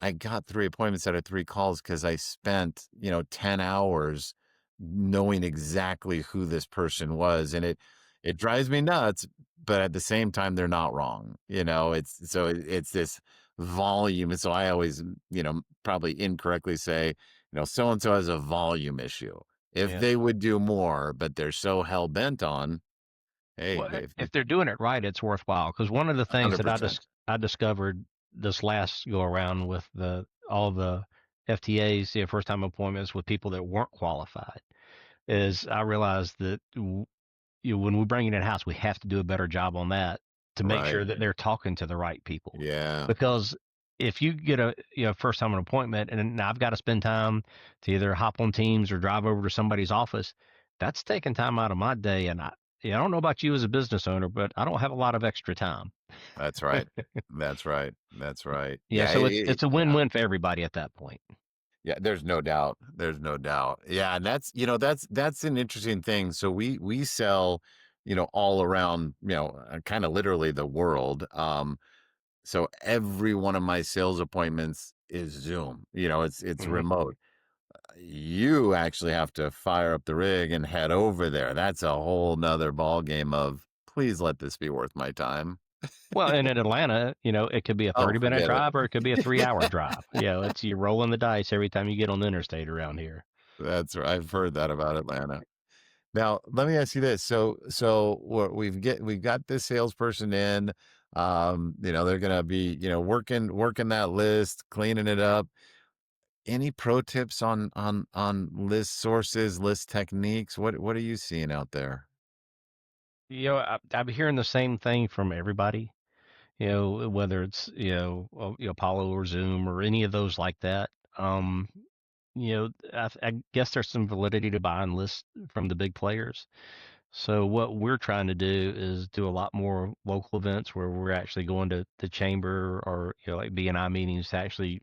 S2: I got 3 appointments out of 3 calls because I spent, 10 hours knowing exactly who this person was. And it drives me nuts, but at the same time, they're not wrong. It's this volume. And so I always, probably incorrectly say, so and so has a volume issue. If
S1: Yeah.
S2: they would do more, but they're so hell bent on, hey,
S1: Well, if they're doing it right, it's worthwhile. Because one of the things that
S2: 100%.
S1: I discovered this last go around with all the FTAs, first time appointments with people that weren't qualified, is I realized that when we bring it in house, we have to do a better job on that to make
S2: Right.
S1: sure that they're talking to the right people.
S2: Yeah,
S1: Because if you get a first time an appointment and I've got to spend time to either hop on Teams or drive over to somebody's office, that's taking time out of my day. And I don't know about you as a business owner, but I don't have a lot of extra time.
S2: that's right. That's right. That's right.
S1: Yeah,
S2: Yeah,
S1: so it's a
S2: yeah.
S1: win-win for everybody at that point.
S2: Yeah, there's no doubt. There's no doubt. Yeah, and that's an interesting thing. So we sell, all around, kind of literally the world. So every one of my sales appointments is Zoom. It's
S1: Hmm.
S2: remote. You actually have to fire up the rig and head over there. That's a whole nother ball game of please let this be worth my time.
S1: Well, and in Atlanta, it could be a
S2: Oh,
S1: 30-minute
S2: forget it.
S1: drive or it could be a 3-hour drive. It's you're rolling the dice every time you get on the interstate around here.
S2: That's right. I've heard that about Atlanta. Now, let me ask you this. So we've got this salesperson in. They're gonna be, working that list, cleaning it up. Any pro tips on list sources, list techniques? What are you seeing out there?
S1: I'm hearing the same thing from everybody. Whether it's Apollo or Zoom or any of those like that. Um, I guess there's some validity to buying lists from the big players. So what we're trying to do is do a lot more local events where we're actually going to the chamber or like BNI meetings to actually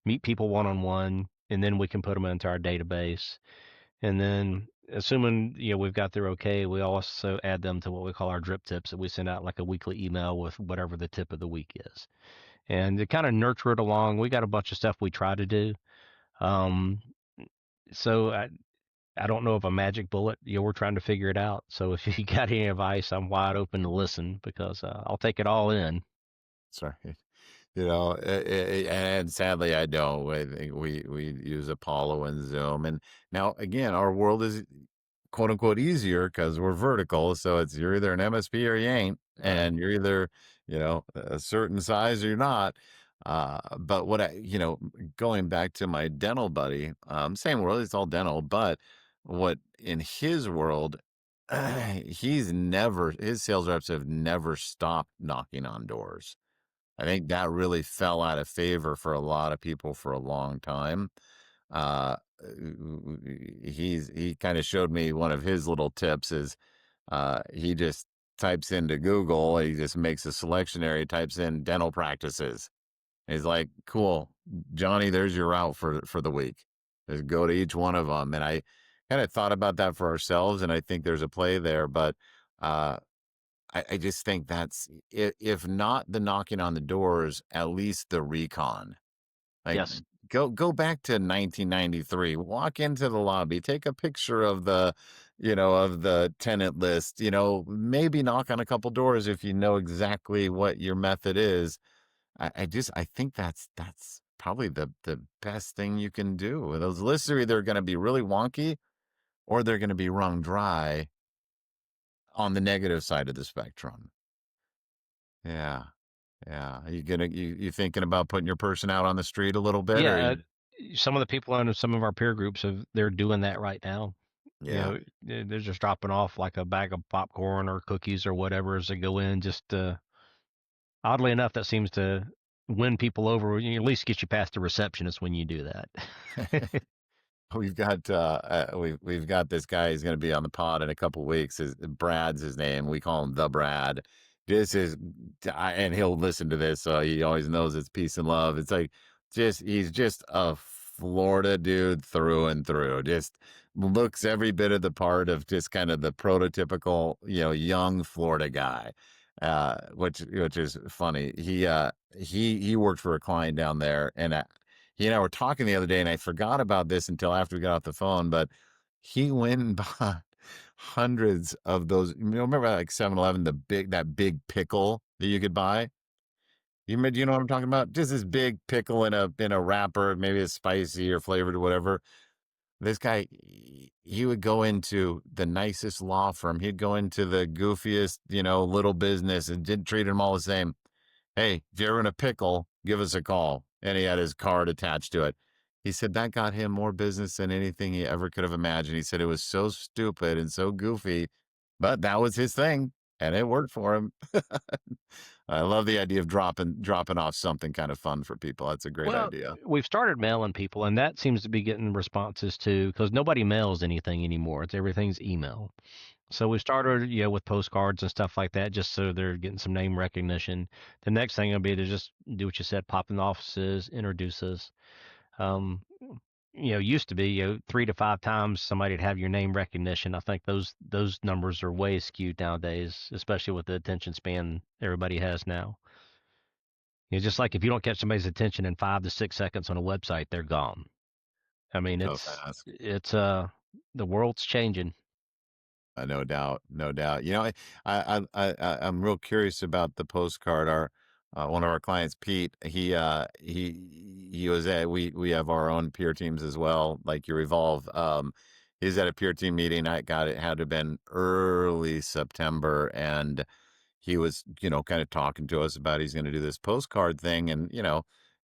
S1: meet people one on one. and then we can put them into our database. And then, assuming we've got their okay, we also add them to what we call our drip tips that we send out like a weekly email with whatever the tip of the week is. And to kind of nurture it along, we got a bunch of stuff we try to do. Um, so I don't know of a magic bullet. We're trying to figure it out. So if you got any advice, I'm wide open to listen because I'll take it all in.
S2: Sorry. And sadly, I don't. I think we use Apollo and Zoom, and now again, our world is quote unquote easier because we're vertical. So it's you're either an MSP or you ain't, and you're either a certain size or you're not. But what going back to my dental buddy, same world, it's all dental, but what in his world, his sales reps have never stopped knocking on doors. I think that really fell out of favor for a lot of people for a long time. Uh, he kind of showed me one of his little tips is he just types into Google, he just makes a selection area, types in dental practices. He's like, cool, Johnny, there's your route for the week. Just go to each one of them. And I kind of thought about that for ourselves, and I think there's a play there, but I just think that's if not the knocking on the doors, at least the recon. Like
S1: Yes.
S2: go back to 1993, walk into the lobby, take a picture of the tenant list, maybe knock on a couple doors if you know exactly what your method is. I think that's probably the best thing you can do. Those lists are either going to be really wonky or they're going to be wrung dry on the negative side of the spectrum. Yeah. Yeah. Are you thinking about putting your person out on the street a little bit?
S1: Yeah. Some of the people in some of our peer groups they're doing that right now.
S2: Yeah.
S1: They're just dropping off like a bag of popcorn or cookies or whatever as they go in. Just oddly enough, that seems to win people over. At least get you past the receptionist when you do that.
S2: We've got we've got this guy. He's going to be on the pod in a couple weeks. Brad's his name. We call him the Brad. And he'll listen to this, so he always knows it's peace and love. It's like he's just a Florida dude through and through. Just looks every bit of the part of just kind of the prototypical young Florida guy, which is funny. He worked for a client down there, and he and I were talking the other day, and I forgot about this until after we got off the phone, but he went and bought hundreds of those. Remember like 7-Eleven, that big pickle that you could buy? Do you know what I'm talking about? Just this big pickle in a wrapper, maybe it's spicy or flavored or whatever. This guy, he would go into the nicest law firm. He'd go into the goofiest, little business and didn't treat them all the same. Hey, if you're in a pickle, give us a call. And he had his card attached to it. He said that got him more business than anything he ever could have imagined. He said it was so stupid and so goofy, but that was his thing, and it worked for him. I love the idea of dropping off something kind of fun for people. That's a great idea.
S1: We've started mailing people, and that seems to be getting responses too, because nobody mails anything anymore. Everything's email. So we started, with postcards and stuff like that, just so they're getting some name recognition. The next thing will be to just do what you said, pop in the offices, introduce us. Used to be 3 to 5 times somebody'd have your name recognition. I think those numbers are way skewed nowadays, especially with the attention span everybody has now. Just like if you don't catch somebody's attention in 5 to 6 seconds on a website, they're gone. I mean, it's the world's changing.
S2: No doubt, no doubt. I'm real curious about the postcard. Our one of our clients, Pete, he was at we have our own peer teams as well, like your Evolve. He's at a peer team meeting. It had to have been early September, and he was kind of talking to us about he's going to do this postcard thing, and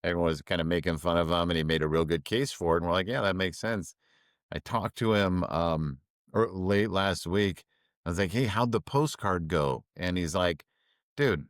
S2: everyone was kind of making fun of him, and he made a real good case for it, and we're like, yeah, that makes sense. I talked to him late last week. I was like, hey, how'd the postcard go? And he's like, dude,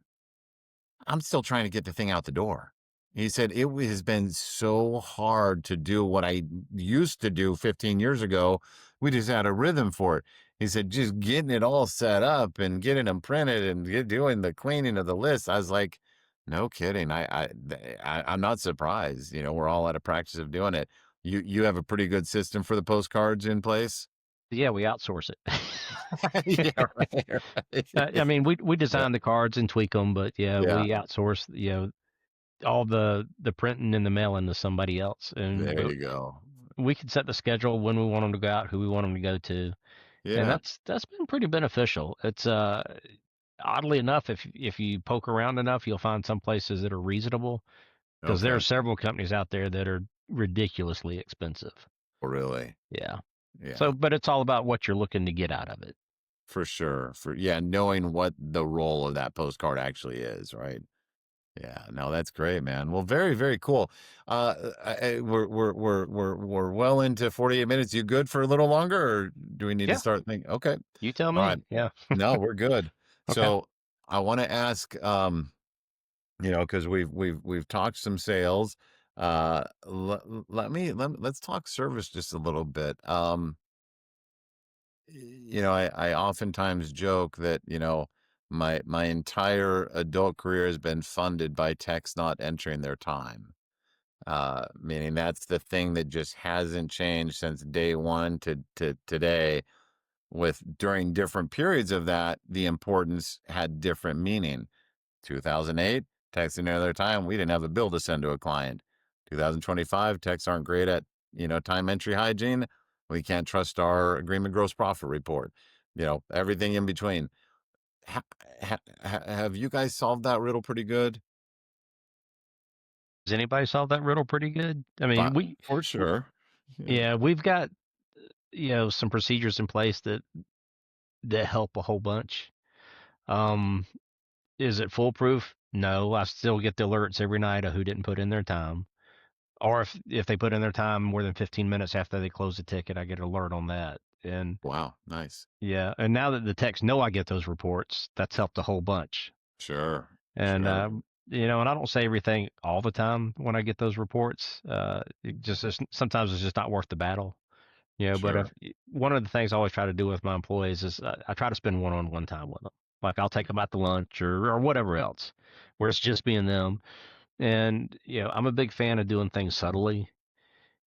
S2: I'm still trying to get the thing out the door. He said, it has been so hard to do what I used to do 15 years ago. We just had a rhythm for it. He said, just getting it all set up and getting them printed and doing the cleaning of the list. I was like, no kidding. I'm not surprised. We're all out of practice of doing it. You have a pretty good system for the postcards in place?
S1: Yeah, we outsource it.
S2: Yeah, right,
S1: I
S2: right.
S1: mean, we
S2: Yeah,
S1: design the cards and tweak them, but yeah,
S2: yeah,
S1: we outsource, all the printing and the mailing to somebody else, and
S2: there you go.
S1: we can set the schedule when we want them to go out, who we want them to go to, and
S2: Yeah,
S1: that's been pretty beneficial. It's oddly enough, if you poke around enough, you'll find some places that are reasonable because there are
S2: okay.
S1: several companies out there that are ridiculously expensive.
S2: Oh, really?
S1: Yeah.
S2: Yeah,
S1: So, but it's all about what you're looking to get out of it.
S2: for sure. Yeah, knowing what the role of that postcard actually is, right? Yeah, no, that's great, man. Well, very, very cool. We're well into 48 minutes. You good for a little longer, or do we need to
S1: Yeah.
S2: start thinking? Okay,
S1: You tell
S2: all right.
S1: me. Yeah.
S2: No, we're good.
S1: Okay.
S2: So I want to ask, because we've talked some sales. Let's talk service just a little bit. I oftentimes joke that, my entire adult career has been funded by techs not entering their time. Meaning that's the thing that just hasn't changed since day one to today. With during different periods of that, the importance had different meaning. 2008, techs didn't enter their time. We didn't have a bill to send to a client. 2025, techs aren't great at, time entry hygiene. We can't trust our agreement gross profit report. Everything in between. Ha, have you guys solved that riddle pretty good?
S1: Does anybody solve that riddle pretty good? I mean,
S2: But for sure. Yeah.
S1: yeah, we've got, some procedures in place that help a whole bunch. Um, is it foolproof? No, I still get the alerts every night of who didn't put in their time. Or if they put in their time more than 15 minutes after they close the ticket, I get an alert on that. And
S2: Wow. Nice.
S1: yeah, and now that the techs know I get those reports, that's helped a whole bunch.
S2: Sure.
S1: And
S2: Sure.
S1: and I don't say everything all the time when I get those reports. Sometimes it's just not worth the battle. But
S2: Sure.
S1: one of the things I always try to do with my employees is I try to spend one-on-one time with them. Like I'll take them out to lunch or whatever else, where it's just being them. And I'm a big fan of doing things subtly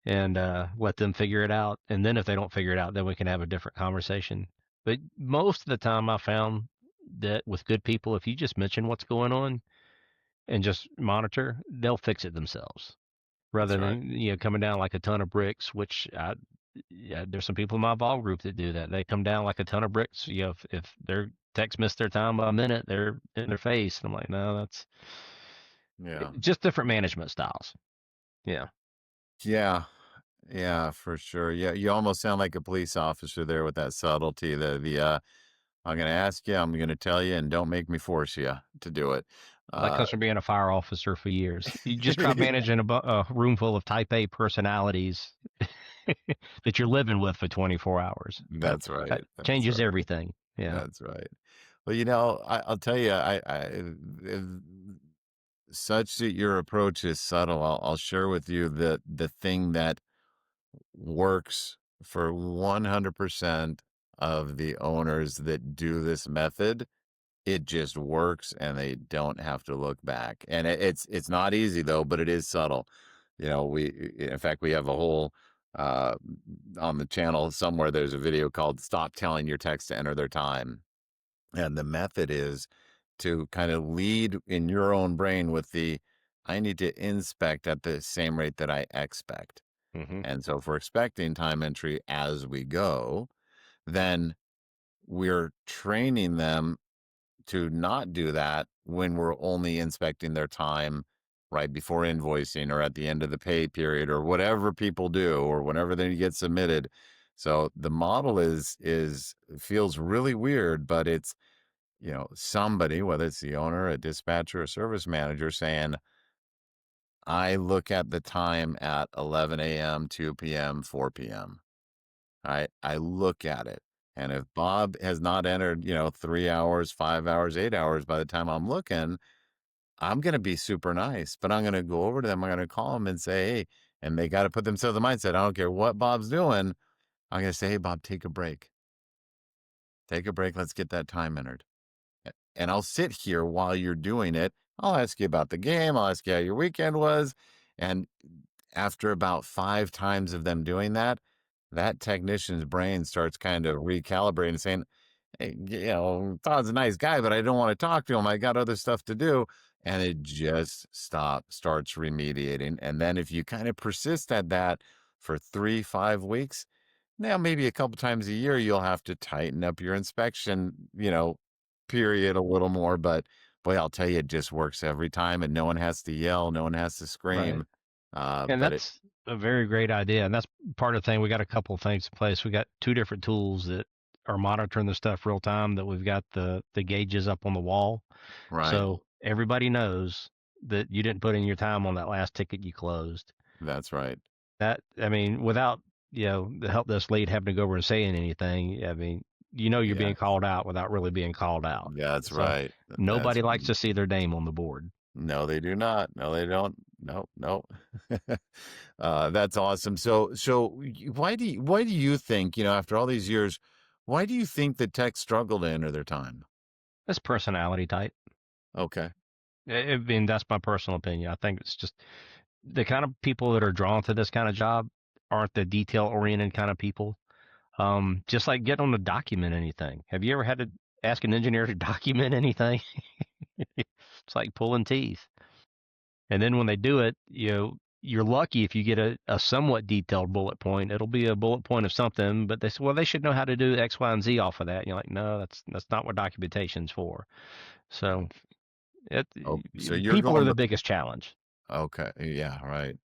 S1: and let them figure it out. And then if they don't figure it out, then we can have a different conversation. But most of the time, I found that with good people, if you just mention what's going on and just monitor, they'll fix it themselves
S2: That's
S1: rather
S2: right.
S1: than coming down like a ton of bricks. Yeah, there's some people in my vol group that do that. They come down like a ton of bricks. If their techs miss their time by a minute, they're in their face. And I'm like, no, that's
S2: Yeah.
S1: just different management styles. Yeah.
S2: Yeah. Yeah, for sure. Yeah, you almost sound like a police officer there with that subtlety. I'm going to ask you, I'm going to tell you, and don't make me force you to do it.
S1: Well, that
S2: Uh,
S1: comes from being a fire officer for years. You just try managing a room full of type A personalities that you're living with for 24 hours.
S2: that's
S1: That
S2: right. That's
S1: changes
S2: right.
S1: everything. Yeah.
S2: That's right. Well, I'll tell you, such that your approach is subtle. I'll share with you the thing that works for 100% of the owners that do this method. It just works, and they don't have to look back. And it's not easy though, but it is subtle. In fact, we have a whole uh, on the channel somewhere. There's a video called "Stop Telling Your Techs to Enter Their Time," and the method is to kind of lead in your own brain with I need to inspect at the same rate that I expect.
S1: Hmm.
S2: And so if we're expecting time entry as we go, then we're training them to not do that when we're only inspecting their time right before invoicing or at the end of the pay period or whatever people do or whenever they get submitted. So the model feels really weird, but it's, somebody, whether it's the owner, a dispatcher, a service manager saying, I look at the time at 11 a.m., 2 p.m., 4 p.m. I look at it. And if Bob has not entered, 3 hours, 5 hours, 8 hours by the time I'm looking, I'm going to be super nice, but I'm going to go over to them. I'm going to call them and say, hey, and they got to put themselves in the mindset. I don't care what Bob's doing. I'm going to say, hey, Bob, take a break. Take a break. Let's get that time entered. And I'll sit here while you're doing it. I'll ask you about the game. I'll ask you how your weekend was. And after about 5 times of them doing that, that technician's brain starts kind of recalibrating, saying, "Hey, Todd's a nice guy, but I don't want to talk to him. I got other stuff to do." And it just starts remediating. And then if you kind of persist at that for 3, 5 weeks, now maybe a couple times a year, you'll have to tighten up your inspection, period a little more. But boy, I'll tell you, it just works every time, and no one has to yell, no one has to
S1: Right.
S2: scream.
S1: And
S2: But it,
S1: that's a very great idea. And that's part of the thing. We got a couple of things in place. We got two different tools that are monitoring the stuff real time, that we've got the gauges up on the wall.
S2: right,
S1: So everybody knows that you didn't put in your time on that last ticket you closed.
S2: that's right.
S1: That, I mean, without, the help desk lead having to go over and saying anything, I mean, you're
S2: Yeah,
S1: being called out without really being called out.
S2: that's
S1: So
S2: right.
S1: nobody
S2: That's
S1: likes to see their name on the board.
S2: No, they do not. No, they don't. No, no. That's awesome. Why do you think, after all these years, why do you think the techs struggle to enter their time?
S1: That's personality type.
S2: Okay.
S1: I mean, that's my personal opinion. I think it's just the kind of people that are drawn to this kind of job aren't the detail oriented kind of people. Just like getting them to document anything. Have you ever had to ask an engineer to document anything? It's like pulling teeth. And then when they do it, you're lucky if you get a somewhat detailed bullet point. It'll be a bullet point of something, but they say, well, they should know how to do X, Y, and Z off of that. And you're like, no, that's not what documentation's for. So
S2: Oh, so you're
S1: people are
S2: going
S1: the
S2: with,
S1: biggest challenge.
S2: okay. Yeah, right.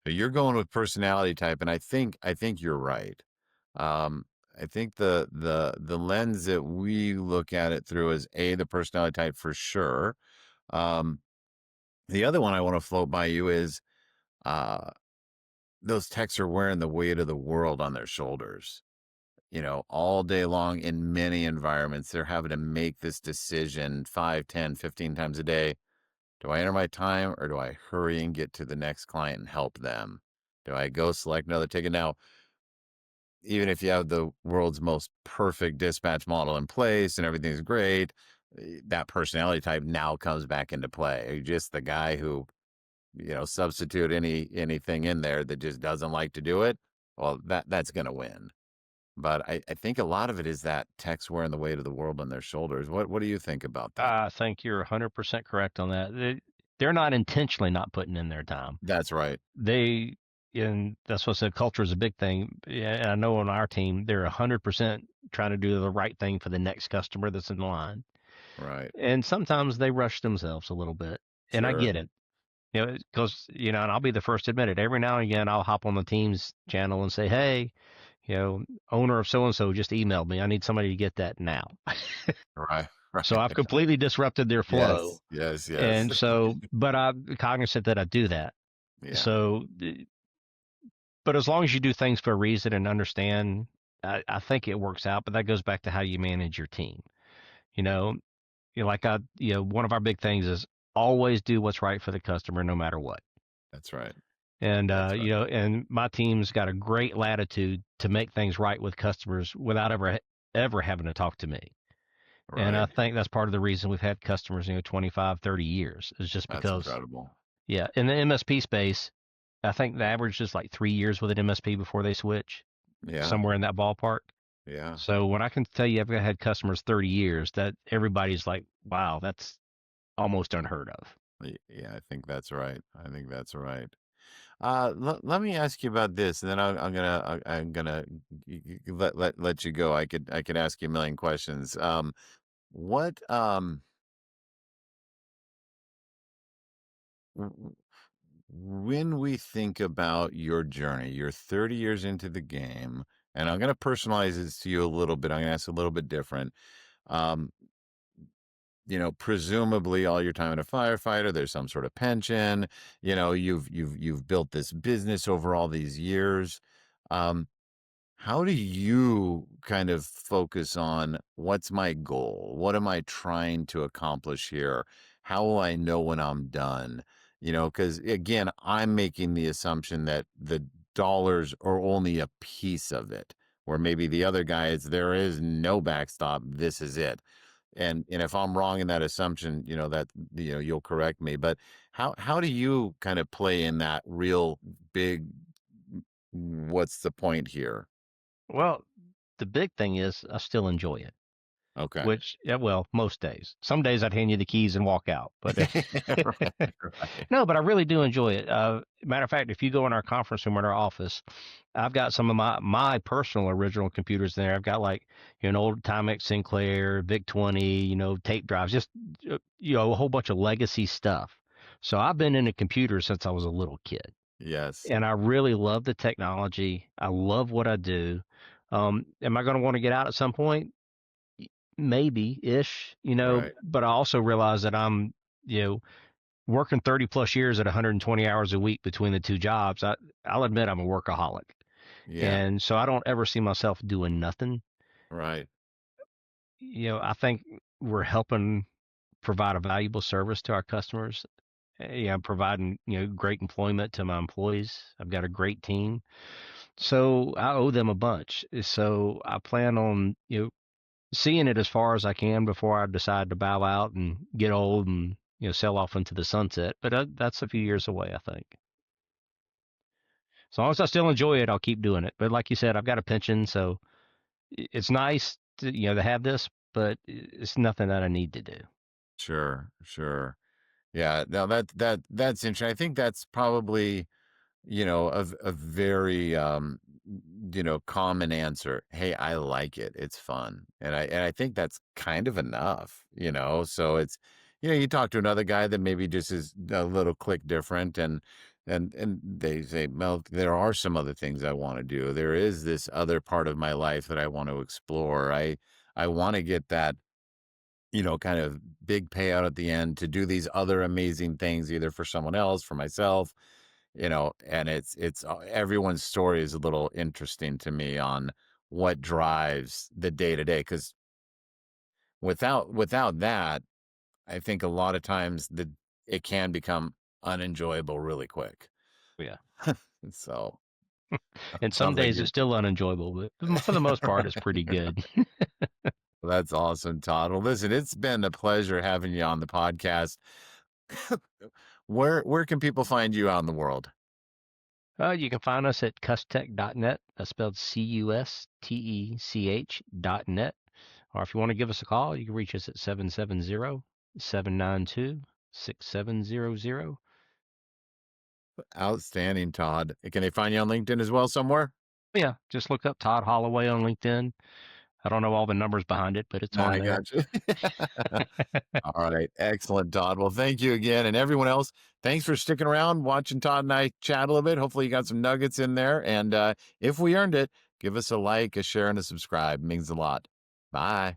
S2: So you're going with personality type, and I think you're right. Um, I think the lens that we look at it through is the personality type for sure. Um, the other one I want to float by you is uh those techs are wearing the weight of the world on their shoulders, all day long in many environments. They're having to make this decision 5, 10, 15 times a day. Do I enter my time, or do I hurry and get to the next client and help them? Do I go select another ticket? Now, even if you have the world's most perfect dispatch model in place and everything's great, that personality type now comes back into play. Are you just the guy who, substitute anything in there that just doesn't like to do it? Well, that's going to win. But I think a lot of it is that techs wearing the weight of the world on their shoulders. What do you think about that?
S1: I think you're 100% correct on that. They're not intentionally not putting in their time.
S2: That's right.
S1: And that's what I said, culture is a big thing. Yeah, and I know on our team, they're 100% trying to do the right thing for the next customer that's in line.
S2: Right.
S1: And sometimes they rush themselves a little bit. And I
S2: Sure.
S1: get it. Because, and I'll be the first to admit it. Every now and again, I'll hop on the team's channel and say, hey, owner of so-and-so just emailed me. I need somebody to get that now.
S2: Right. Right.
S1: So I've completely disrupted their flow.
S2: Yes. Yes.
S1: And so, but I'm cognizant that I do that.
S2: Yeah.
S1: So, but as long as you do things for a reason and understand, I think it works out. But that goes back to how you manage your team. One of our big things is always do what's right for the customer, no matter what.
S2: That's right.
S1: And,
S2: That's right.
S1: and my team's got a great latitude to make things right with customers without ever having to talk to me.
S2: Right.
S1: And I think that's part of the reason we've had customers, 25, 30 years is just
S2: That's
S1: because,
S2: incredible.
S1: yeah, in the MSP space, I think the average is like 3 years with an MSP before they switch,
S2: Yeah.
S1: somewhere in that ballpark.
S2: Yeah.
S1: So when I can tell you I've had customers 30 years, that everybody's like, wow, that's almost unheard of.
S2: Yeah. I think that's right. Let me ask you about this, and then I'm gonna let you go. I could ask you a million questions. What w- when we think about your journey, you're 30 years into the game, and I'm gonna personalize this to you a little bit. I'm gonna ask a little bit different. Um, presumably all your time in a firefighter, there's some sort of pension. You've built this business over all these years. Um, how do you kind of focus on what's my goal? What am I trying to accomplish here? How will I know when I'm done? Because again, I'm making the assumption that the dollars are only a piece of it, where maybe the other guy is there is no backstop. This is it. And if I'm wrong in that assumption, that you'll correct me. But how do you kind of play in that real big, what's the point here?
S1: Well, the big thing is I still enjoy it.
S2: Okay.
S1: Which, yeah, well, most days. Some days I'd hand you the keys and walk out, but
S2: Right, right.
S1: no, but I really do enjoy it. Matter of fact, if you go in our conference room at our office, I've got some of my personal original computers there. I've got like an old Timex Sinclair, VIC 20, tape drives, just a whole bunch of legacy stuff. So I've been into computers since I was a little kid,
S2: Yes.
S1: and I really love the technology. I love what I do. Am I going to want to get out at some point? Maybe ish,
S2: Right.
S1: but I also realize that I'm, working 30 plus years at 120 hours a week between the two jobs. I'll admit I'm a workaholic.
S2: Yeah.
S1: And so I don't ever see myself doing nothing.
S2: Right.
S1: I think we're helping provide a valuable service to our customers. Yeah, I'm providing, great employment to my employees. I've got a great team. So I owe them a bunch. So I plan on, seeing it as far as I can before I decide to bow out and get old and sell off into the sunset. But that's a few years away, I think. As long as I still enjoy it, I'll keep doing it. But like you said, I've got a pension, so it's nice to have this, but it's nothing that I need to do.
S2: Sure. Sure. Yeah. Now that's interesting. I think that's probably, a very, common answer. Hey, I like it. It's fun. And I think that's kind of enough, so it's, you talk to another guy that maybe just is a little click different, and they say, well, there are some other things I want to do. There is this other part of my life that I want to explore. I want to get that, kind of big payout at the end to do these other amazing things, either for someone else, for myself, and it's everyone's story is a little interesting to me on what drives the day to day. Because without that, I think a lot of times it can become unenjoyable really quick.
S1: Yeah.
S2: So
S1: And some
S2: sounds like
S1: days
S2: you're
S1: it's still unenjoyable, but for the most part, it's pretty good.
S2: that's awesome, Todd. Well, listen, it's been a pleasure having you on the podcast. Where can people find you out in the world?
S1: You can find us at custech.net. That's spelled Custech.net. Or if you want to give us a call, you can reach us at 770-792-6700.
S2: Outstanding, Todd. Can they find you on LinkedIn as well somewhere?
S1: Yeah, just look up Todd Holloway on LinkedIn. I don't know all the numbers behind it, but it's on
S2: I
S1: there.
S2: got you. All right. Excellent, Todd. Well, thank you again. And everyone else, thanks for sticking around, watching Todd and I chat a little bit. Hopefully you got some nuggets in there. And if we earned it, give us a like, a share, and a subscribe. It means a lot. Bye.